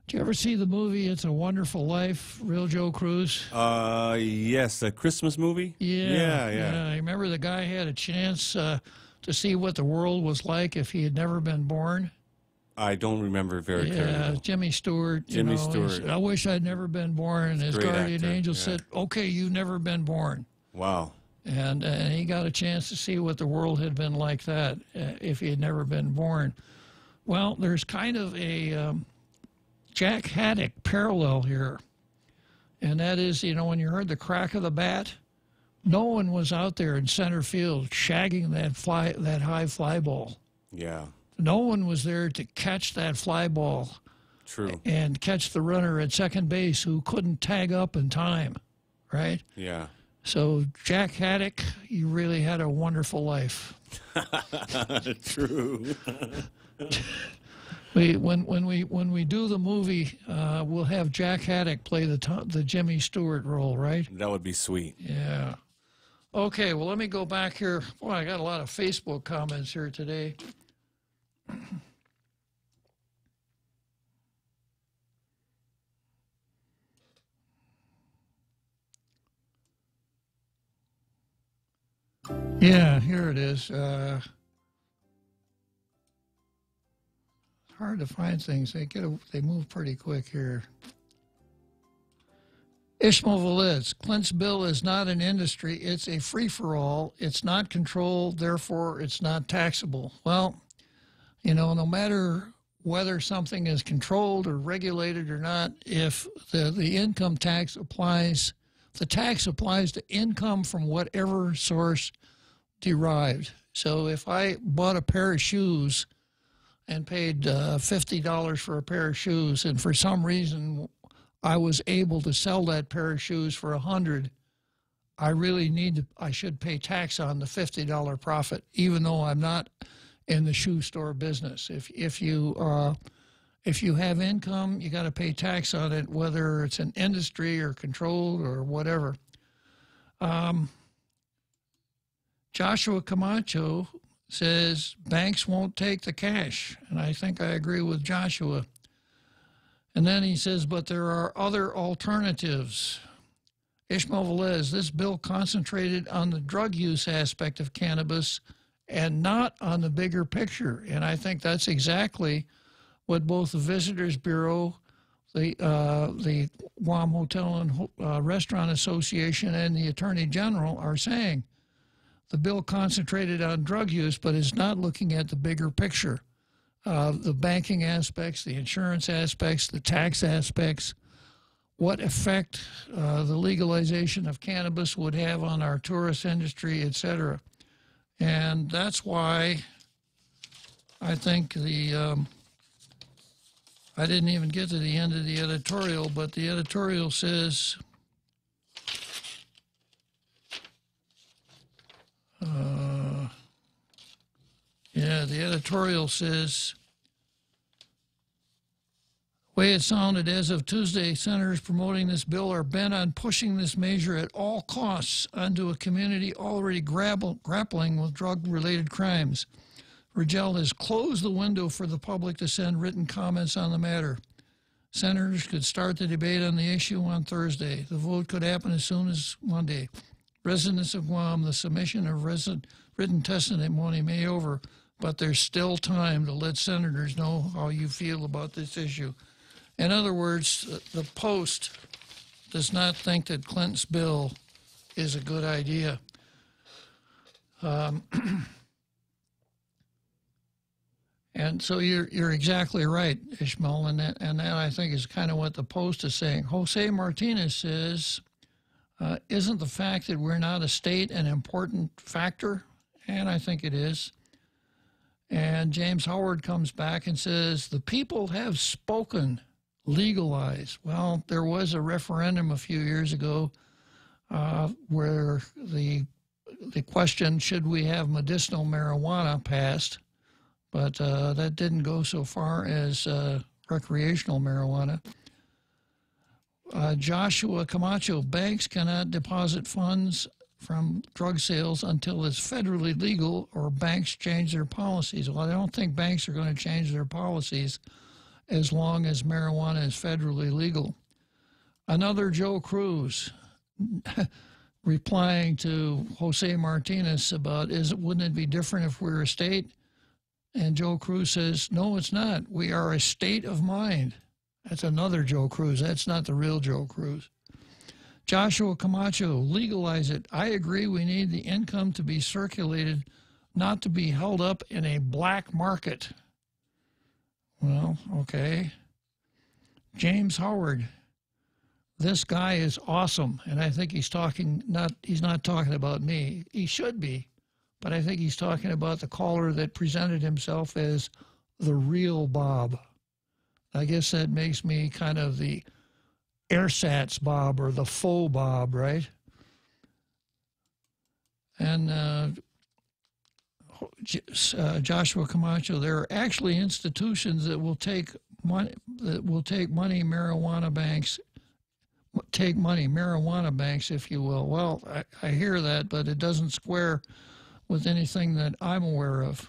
Did you ever see the movie It's a Wonderful Life, Real Joe Cruz? Yes, a Christmas movie? Yeah. Yeah. I remember the guy had a chance to see what the world was like if he had never been born. I don't remember very clearly. Yeah, Jimmy Stewart. Jimmy Stewart. Said, I wish I'd never been born. And his guardian angel said, okay, you've never been born. Wow. And he got a chance to see what the world had been like that if he had never been born. Well, there's kind of a Jack Haddock parallel here. And that is, when you heard the crack of the bat, no one was out there in center field shagging that high fly ball. Yeah. No one was there to catch that fly ball. True. And catch the runner at second base who couldn't tag up in time, right? Yeah. So, Jack Haddock, you really had a wonderful life. True. When we do the movie, we'll have Jack Haddock play the Jimmy Stewart role, right? That would be sweet. Yeah. Okay, well, let me go back here. Boy, I got a lot of Facebook comments here today. Yeah, here it is. Hard to find things. They move pretty quick here. Ishmael Velez, Clint's bill is not an industry. It's a free-for-all. It's not controlled. Therefore, it's not taxable. Well, no matter whether something is controlled or regulated or not, if the income tax applies, the tax applies to income from whatever source derived. So if I bought a pair of shoes and paid $50 for a pair of shoes, and for some reason I was able to sell that pair of shoes for $100, I should pay tax on the $50 profit, even though I'm not in the shoe store business. If you have income, you got to pay tax on it, whether it's an industry or controlled or whatever. Joshua Camacho says banks won't take the cash, and I think I agree with Joshua. And then he says, but there are other alternatives. Ishmael Velez, this bill concentrated on the drug use aspect of cannabis and not on the bigger picture. And I think that's exactly what both the Visitors Bureau, the Guam Hotel and Restaurant Association, and the Attorney General are saying. The bill concentrated on drug use, but is not looking at the bigger picture. The banking aspects, the insurance aspects, the tax aspects, what effect the legalization of cannabis would have on our tourist industry, et cetera. And that's why I think I didn't even get to the end of the editorial, but the editorial says, the editorial says, way it sounded as of Tuesday, senators promoting this bill are bent on pushing this measure at all costs onto a community already grappling with drug-related crimes. Rigel has closed the window for the public to send written comments on the matter. Senators could start the debate on the issue on Thursday. The vote could happen as soon as Monday. Residents of Guam, the submission of written testimony may over, but there's still time to let senators know how you feel about this issue. In other words, the Post does not think that Clinton's bill is a good idea. And so you're exactly right, Ishmael, and that I think is kind of what the Post is saying. Jose Martinez says, isn't the fact that we're not a state an important factor? And I think it is. And James Howard comes back and says, the people have spoken. Legalize. Well, there was a referendum a few years ago where the question, should we have medicinal marijuana, passed, but that didn't go so far as recreational marijuana. Joshua Camacho, banks cannot deposit funds from drug sales until it's federally legal or banks change their policies. Well, I don't think banks are going to change their policies as long as marijuana is federally legal. Another Joe Cruz replying to Jose Martinez about, wouldn't it be different if we were a state? And Joe Cruz says, no, it's not. We are a state of mind. That's another Joe Cruz. That's not the real Joe Cruz. Joshua Camacho, legalize it. I agree we need the income to be circulated, not to be held up in a black market. Well, okay. James Howard, this guy is awesome, and I think he's not talking about me. He should be, but I think he's talking about the caller that presented himself as the real Bob. I guess that makes me kind of the ersatz Bob or the faux Bob, right? And Joshua Camacho, there are actually institutions that will take money, marijuana banks, if you will. Well, I hear that, but it doesn't square with anything that I'm aware of.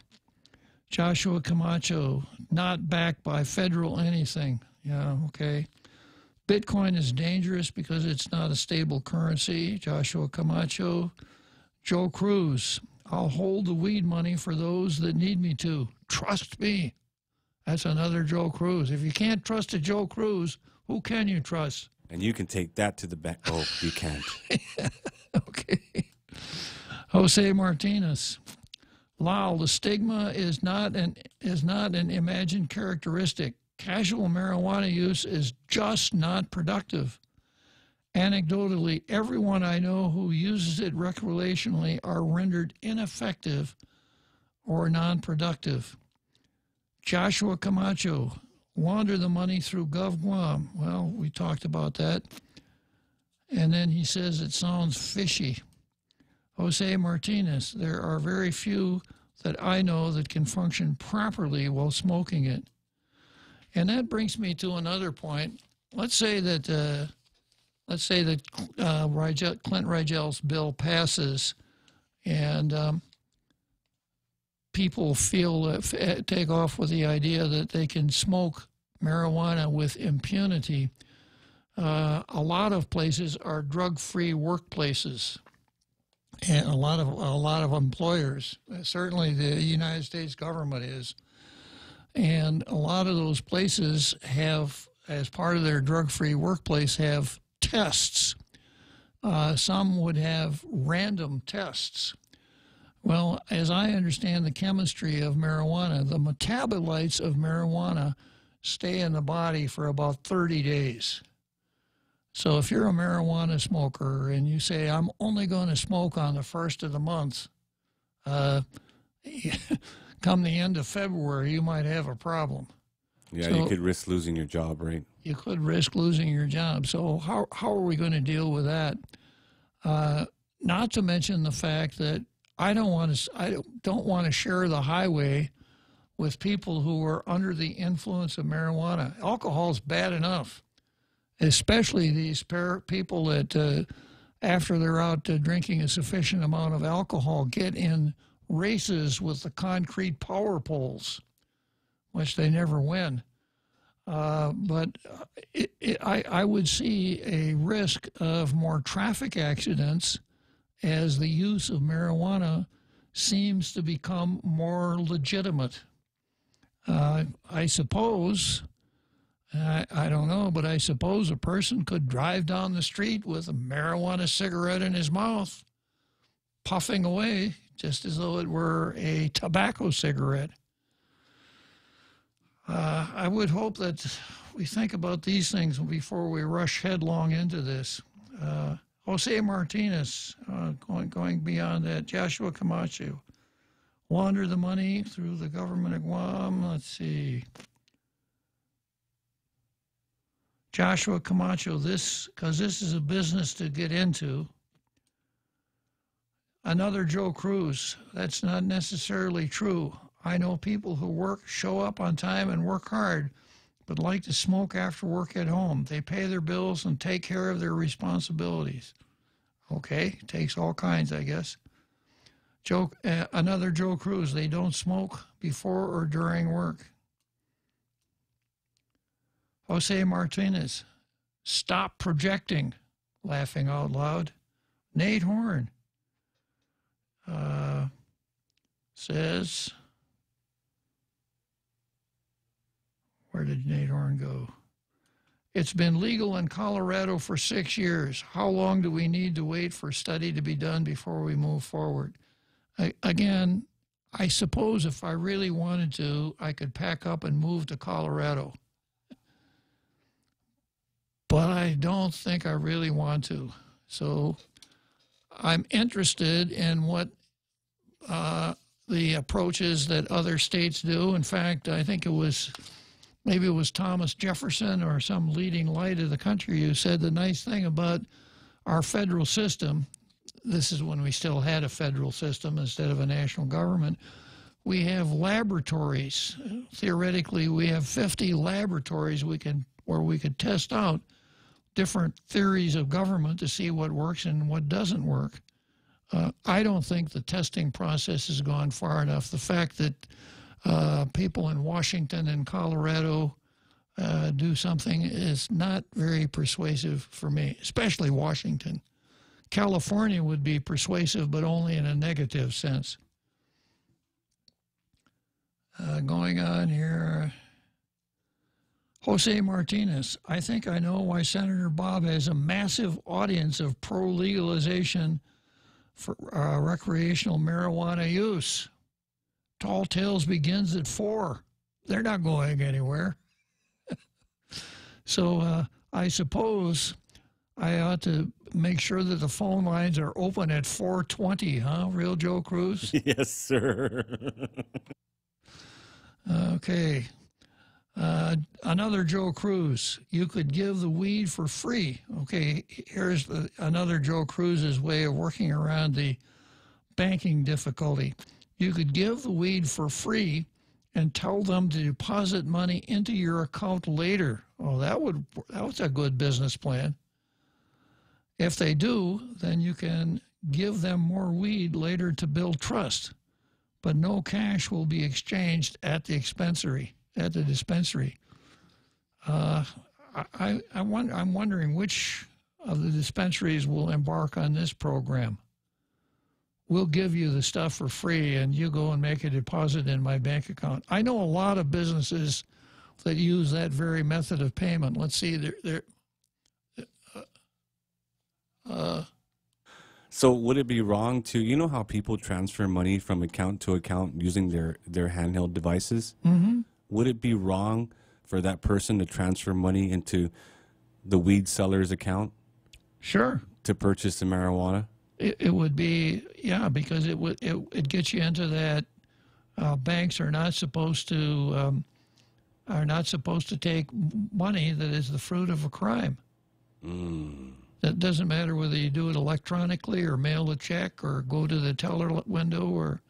Joshua Camacho, not backed by federal anything. Yeah, okay. Bitcoin is dangerous because it's not a stable currency. Joshua Camacho. Joe Cruz, I'll hold the weed money for those that need me to. Trust me. That's another Joe Cruz. If you can't trust a Joe Cruz, who can you trust? And you can take that to the back. Oh, you can't. Okay. Jose Martinez. Lyle, the stigma is not an imagined characteristic. Casual marijuana use is just not productive. Anecdotally, everyone I know who uses it recreationally are rendered ineffective or non-productive. Joshua Camacho, launder the money through GovGuam. Well, we talked about that. And then he says it sounds fishy. Jose Martinez, there are very few that I know that can function properly while smoking it. And that brings me to another point. Let's say that Clint Rigel's bill passes, and people take off with the idea that they can smoke marijuana with impunity. A lot of places are drug-free workplaces, and a lot of employers. Certainly, the United States government is. And a lot of those places have, as part of their drug-free workplace, have tests. Some would have random tests. Well, as I understand the chemistry of marijuana, the metabolites of marijuana stay in the body for about 30 days. So if you're a marijuana smoker and you say, I'm only going to smoke on the 1st of the month, come the end of February, you might have a problem. Yeah, So you could risk losing your job, right? You could risk losing your job. So how are we going to deal with that? Not to mention the fact that I don't want to share the highway with people who are under the influence of marijuana. Alcohol's bad enough, especially these people that after they're out drinking a sufficient amount of alcohol get in races with the concrete power poles, which they never win. But I would see a risk of more traffic accidents as the use of marijuana seems to become more legitimate. I suppose, I don't know, but I suppose a person could drive down the street with a marijuana cigarette in his mouth, puffing away, just as though it were a tobacco cigarette. I would hope that we think about these things before we rush headlong into this. Jose Martinez, going beyond that, Joshua Camacho, launder the money through the government of Guam. Let's see. Joshua Camacho, because this is a business to get into. Another Joe Cruz. That's not necessarily true. I know people who show up on time and work hard, but like to smoke after work at home. They pay their bills and take care of their responsibilities. Okay, takes all kinds, I guess. Another Joe Cruz. They don't smoke before or during work. Jose Martinez. Stop projecting. Laughing out loud. Nate Horn says... Where did Nate Horn go? It's been legal in Colorado for 6 years. How long do we need to wait for study to be done before we move forward? Again, I suppose if I really wanted to, I could pack up and move to Colorado. But I don't think I really want to. So I'm interested in what the approaches that other states do. In fact, I think maybe it was Thomas Jefferson or some leading light of the country who said the nice thing about our federal system, this is when we still had a federal system instead of a national government, we have laboratories. Theoretically, we have 50 laboratories where we could test out different theories of government to see what works and what doesn't work. I don't think the testing process has gone far enough. The fact that people in Washington and Colorado do something is not very persuasive for me, especially Washington. California would be persuasive, but only in a negative sense. Going on here, Jose Martinez. I think I know why Senator Bob has a massive audience of pro-legalization for recreational marijuana use. Tall Tales begins at 4. They're not going anywhere. So I suppose I ought to make sure that the phone lines are open at 4:20, huh, Real Joe Cruz? Yes, sir. Okay. Another Joe Cruz. You could give the weed for free. Okay, here's another Joe Cruz's way of working around the banking difficulty. You could give the weed for free and tell them to deposit money into your account later. Oh, that was a good business plan. If they do, then you can give them more weed later to build trust, but no cash will be exchanged at the dispensary. I'm wondering which of the dispensaries will embark on this program. We'll give you the stuff for free, and you go and make a deposit in my bank account. I know a lot of businesses that use that very method of payment. Let's see, So would it be wrong to, you know how people transfer money from account to account using their handheld devices? Mm-hmm. Would it be wrong for that person to transfer money into the weed seller's account? Sure. To purchase the marijuana? It would be, yeah, because it gets you into that banks are not supposed to take money that is the fruit of a crime. That doesn't matter whether you do it electronically or mail a check or go to the teller window or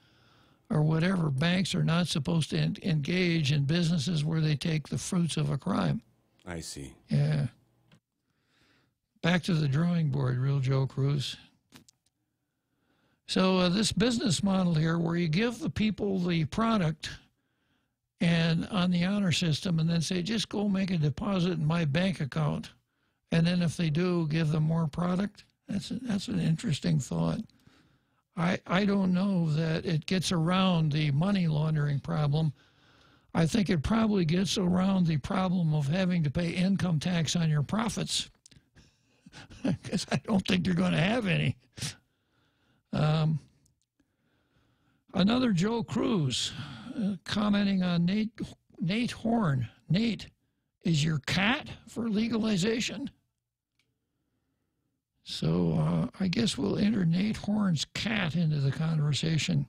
or whatever. Banks are not supposed to engage in businesses where they take the fruits of a crime. I see. Yeah. Back to the drawing board, Real Joe Cruz. So this business model here where you give the people the product and on the honor system and then say, just go make a deposit in my bank account. And then if they do, give them more product. That's an interesting thought. I don't know that it gets around the money laundering problem. I think it probably gets around the problem of having to pay income tax on your profits. Because I don't think you're going to have any. Another Joe Cruz commenting on Nate Horn. Nate, is your cat for legalization? So I guess we'll enter Nate Horn's cat into the conversation.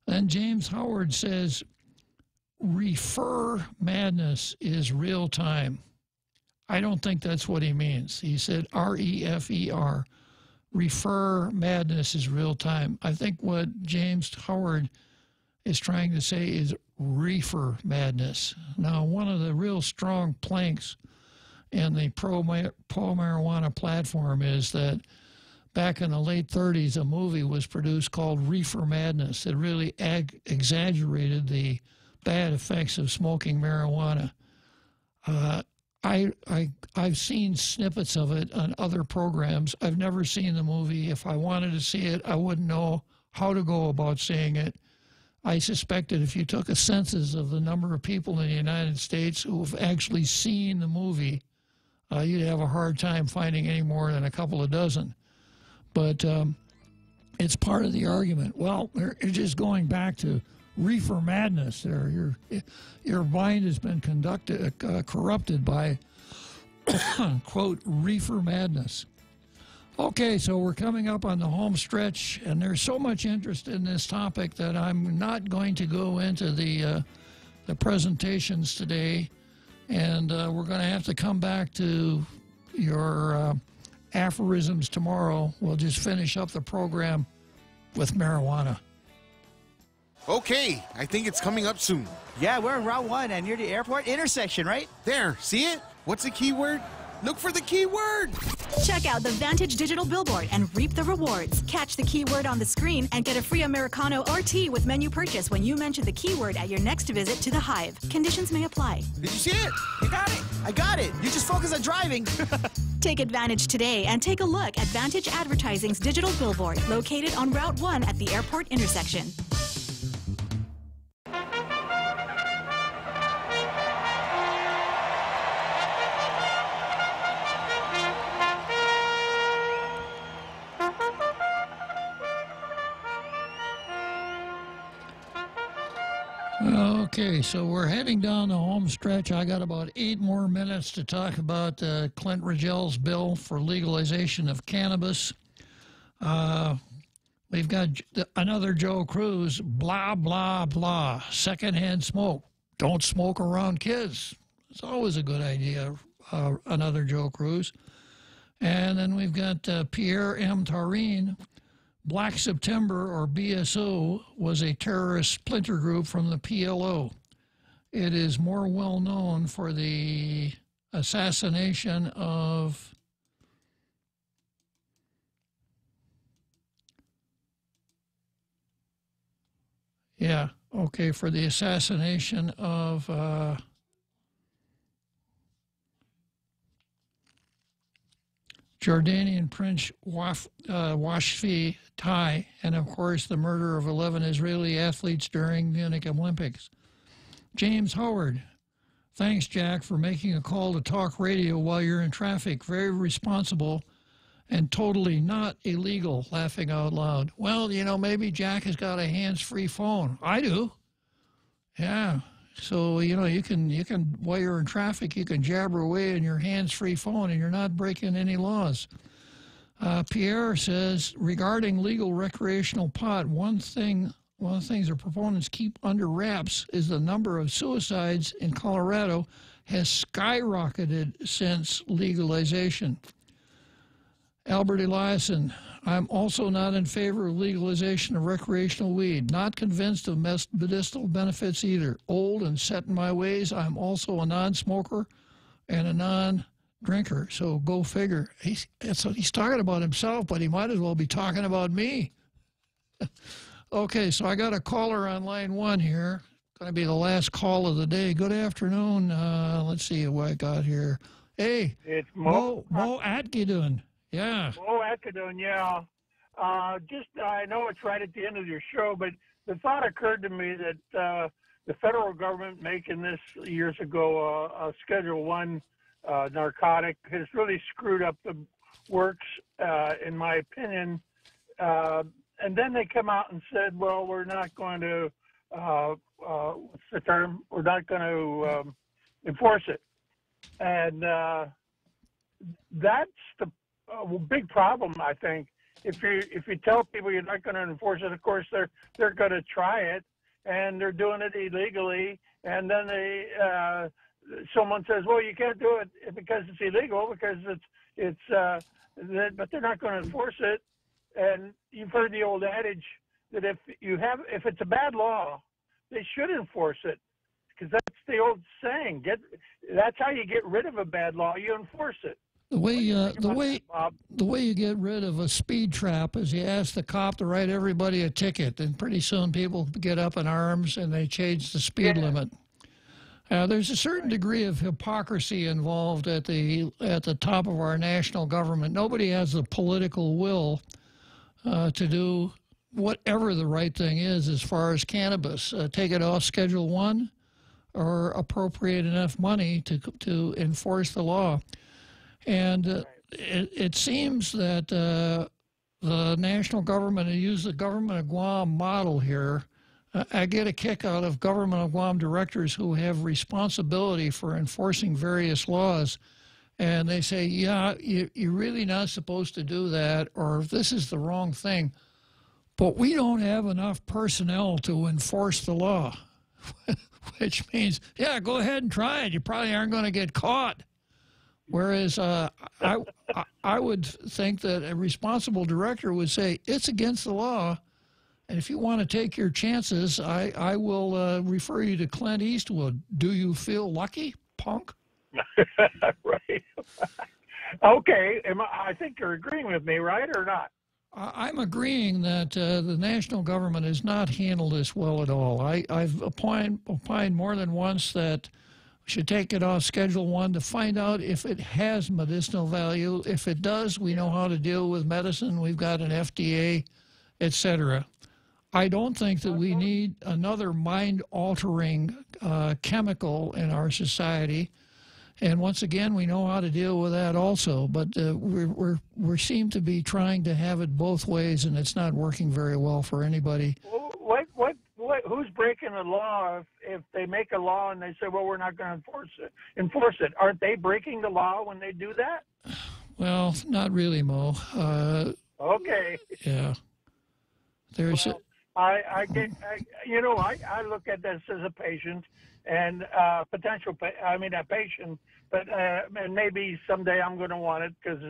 Then James Howard says, refer madness is real time. I don't think that's what he means. He said R-E-F-E-R. Refer madness is real time. I think what James Howard is trying to say is reefer madness. Now, one of the real strong planks in the pro-marijuana platform is that back in the late 30s, a movie was produced called Reefer Madness that really exaggerated the bad effects of smoking marijuana. I've seen snippets of it on other programs. I've never seen the movie. If I wanted to see it, I wouldn't know how to go about seeing it. I suspect that if you took a census of the number of people in the United States who have actually seen the movie, you'd have a hard time finding any more than a couple of dozen. But it's part of the argument. Well, you're just going back to reefer madness there. Your mind has been corrupted by, quote, reefer madness. Okay, so we're coming up on the home stretch, and there's so much interest in this topic that I'm not going to go into the presentations today, and we're going to have to come back to your aphorisms tomorrow. We'll just finish up the program with marijuana. Okay, I think it's coming up soon. Yeah, we're on Route 1 and near the airport intersection, right? There, see it? What's the key word? Look for the keyword. Check out the Vantage digital billboard and reap the rewards. Catch the keyword on the screen and get a free Americano or tea with menu purchase when you mention the keyword at your next visit to the Hive. Conditions may apply. Did you see it? You got it. I got it. You just focus on driving. Take advantage today and take a look at Vantage Advertising's digital billboard located on Route 1 at the airport intersection. Okay, so we're heading down the home stretch. I got about 8 more minutes to talk about Clint Rigel's bill for legalization of cannabis. We've got another Joe Cruz, blah, blah, blah, secondhand smoke. Don't smoke around kids. It's always a good idea, another Joe Cruz. And then we've got Pierre M. Taurine. Black September, or BSO, was a terrorist splinter group from the PLO. It is more well known for the assassination of for the assassination of Jordanian Prince Washfi Tai, and of course the murder of 11 Israeli athletes during Munich Olympics. James Howard, thanks Jack for making a call to talk radio while you're in traffic. Very responsible and totally not illegal, laughing out loud. Well, you know, maybe Jack has got a hands-free phone. I do. Yeah. So, you know, you can while you're in traffic, you can jabber away on your hands-free phone and you're not breaking any laws. Pierre says, regarding legal recreational pot, one of the things the proponents keep under wraps is the number of suicides in Colorado has skyrocketed since legalization. Albert Eliason, I'm also not in favor of legalization of recreational weed. Not convinced of medicinal benefits either. Old and set in my ways. I'm also a non-smoker and a non-drinker. So go figure. He's talking about himself, but he might as well be talking about me. Okay, so I got a caller on line 1 here. Going to be the last call of the day. Good afternoon. Let's see what I got here. Hey, it's Mo Atkidun. Yeah. Mo Atkidun, yeah. I know it's right at the end of your show, but the thought occurred to me that the federal government making this years ago a Schedule 1 narcotic has really screwed up the works, in my opinion. And then they come out and said, well, we're not going to, what's the term? We're not going to enforce it. And that's the big problem, I think. If you tell people you're not going to enforce it, of course they're going to try it, and they're doing it illegally. And then someone says, well, you can't do it because it's illegal, because but they're not going to enforce it. And you've heard the old adage that if it's a bad law, they should enforce it, because that's the old saying. That's how you get rid of a bad law. You enforce it. The way you get rid of a speed trap is you ask the cop to write everybody a ticket, and pretty soon people get up in arms and they change the speed limit. There's a certain degree of hypocrisy involved at the top of our national government. Nobody has the political will to do whatever the right thing is as far as cannabis. Take it off Schedule 1 or appropriate enough money to enforce the law. And it seems that the national government used the government of Guam model here. I get a kick out of government of Guam directors who have responsibility for enforcing various laws. And they say, yeah, you're really not supposed to do that, or this is the wrong thing. But we don't have enough personnel to enforce the law, which means, yeah, go ahead and try it. You probably aren't going to get caught. Whereas I would think that a responsible director would say, it's against the law, and if you want to take your chances, I will refer you to Clint Eastwood. Do you feel lucky, punk? Right. Okay. I think you're agreeing with me, right, or not? I'm agreeing that the national government has not handled this well at all. I've opined more than once that we should take it off Schedule 1 to find out if it has medicinal value. If it does, we know how to deal with medicine. We've got an FDA, etc. I don't think that we need another mind-altering chemical in our society. And once again, we know how to deal with that also. But we seem to be trying to have it both ways, and it's not working very well for anybody. Who's breaking the law if they make a law and they say, well, we're not going to enforce it? Aren't they breaking the law when they do that? Well, not really, Mo. Okay. Yeah. There's I look at this as a patient and a patient, but and maybe someday I'm going to want it because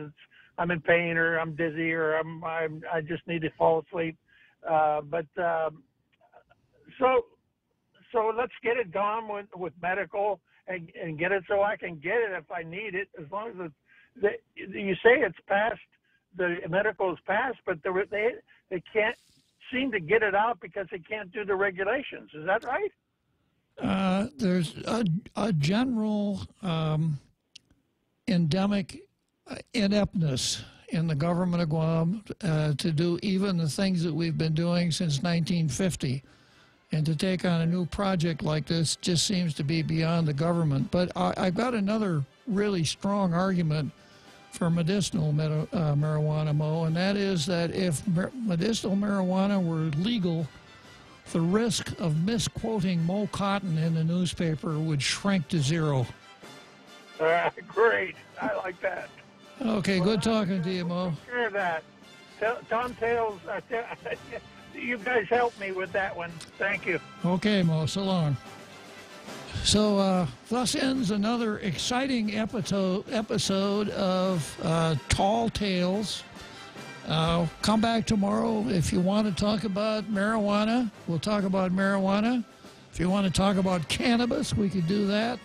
I'm in pain or I'm dizzy or I just need to fall asleep. So let's get it gone with medical and get it so I can get it if I need it, as long as you say it's passed, the medical is passed, but they can't seem to get it out because they can't do the regulations. Is that right? There's a general endemic ineptness in the government of Guam to do even the things that we've been doing since 1950. And to take on a new project like this just seems to be beyond the government. But I've got another really strong argument for medicinal marijuana, Mo, and that is that if medicinal marijuana were legal, the risk of misquoting Mo Cotton in the newspaper would shrink to zero. Great. I like that. Okay, good talking to you, Mo. Sure of that. Tom Tales, you guys helped me with that one. Thank you. Okay, Mo, so long. So thus ends another exciting episode of Tall Tales. Come back tomorrow. If you want to talk about marijuana, we'll talk about marijuana. If you want to talk about cannabis, we could do that.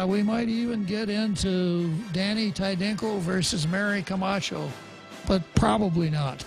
We might even get into Danny Tydenko versus Mary Camacho, but probably not.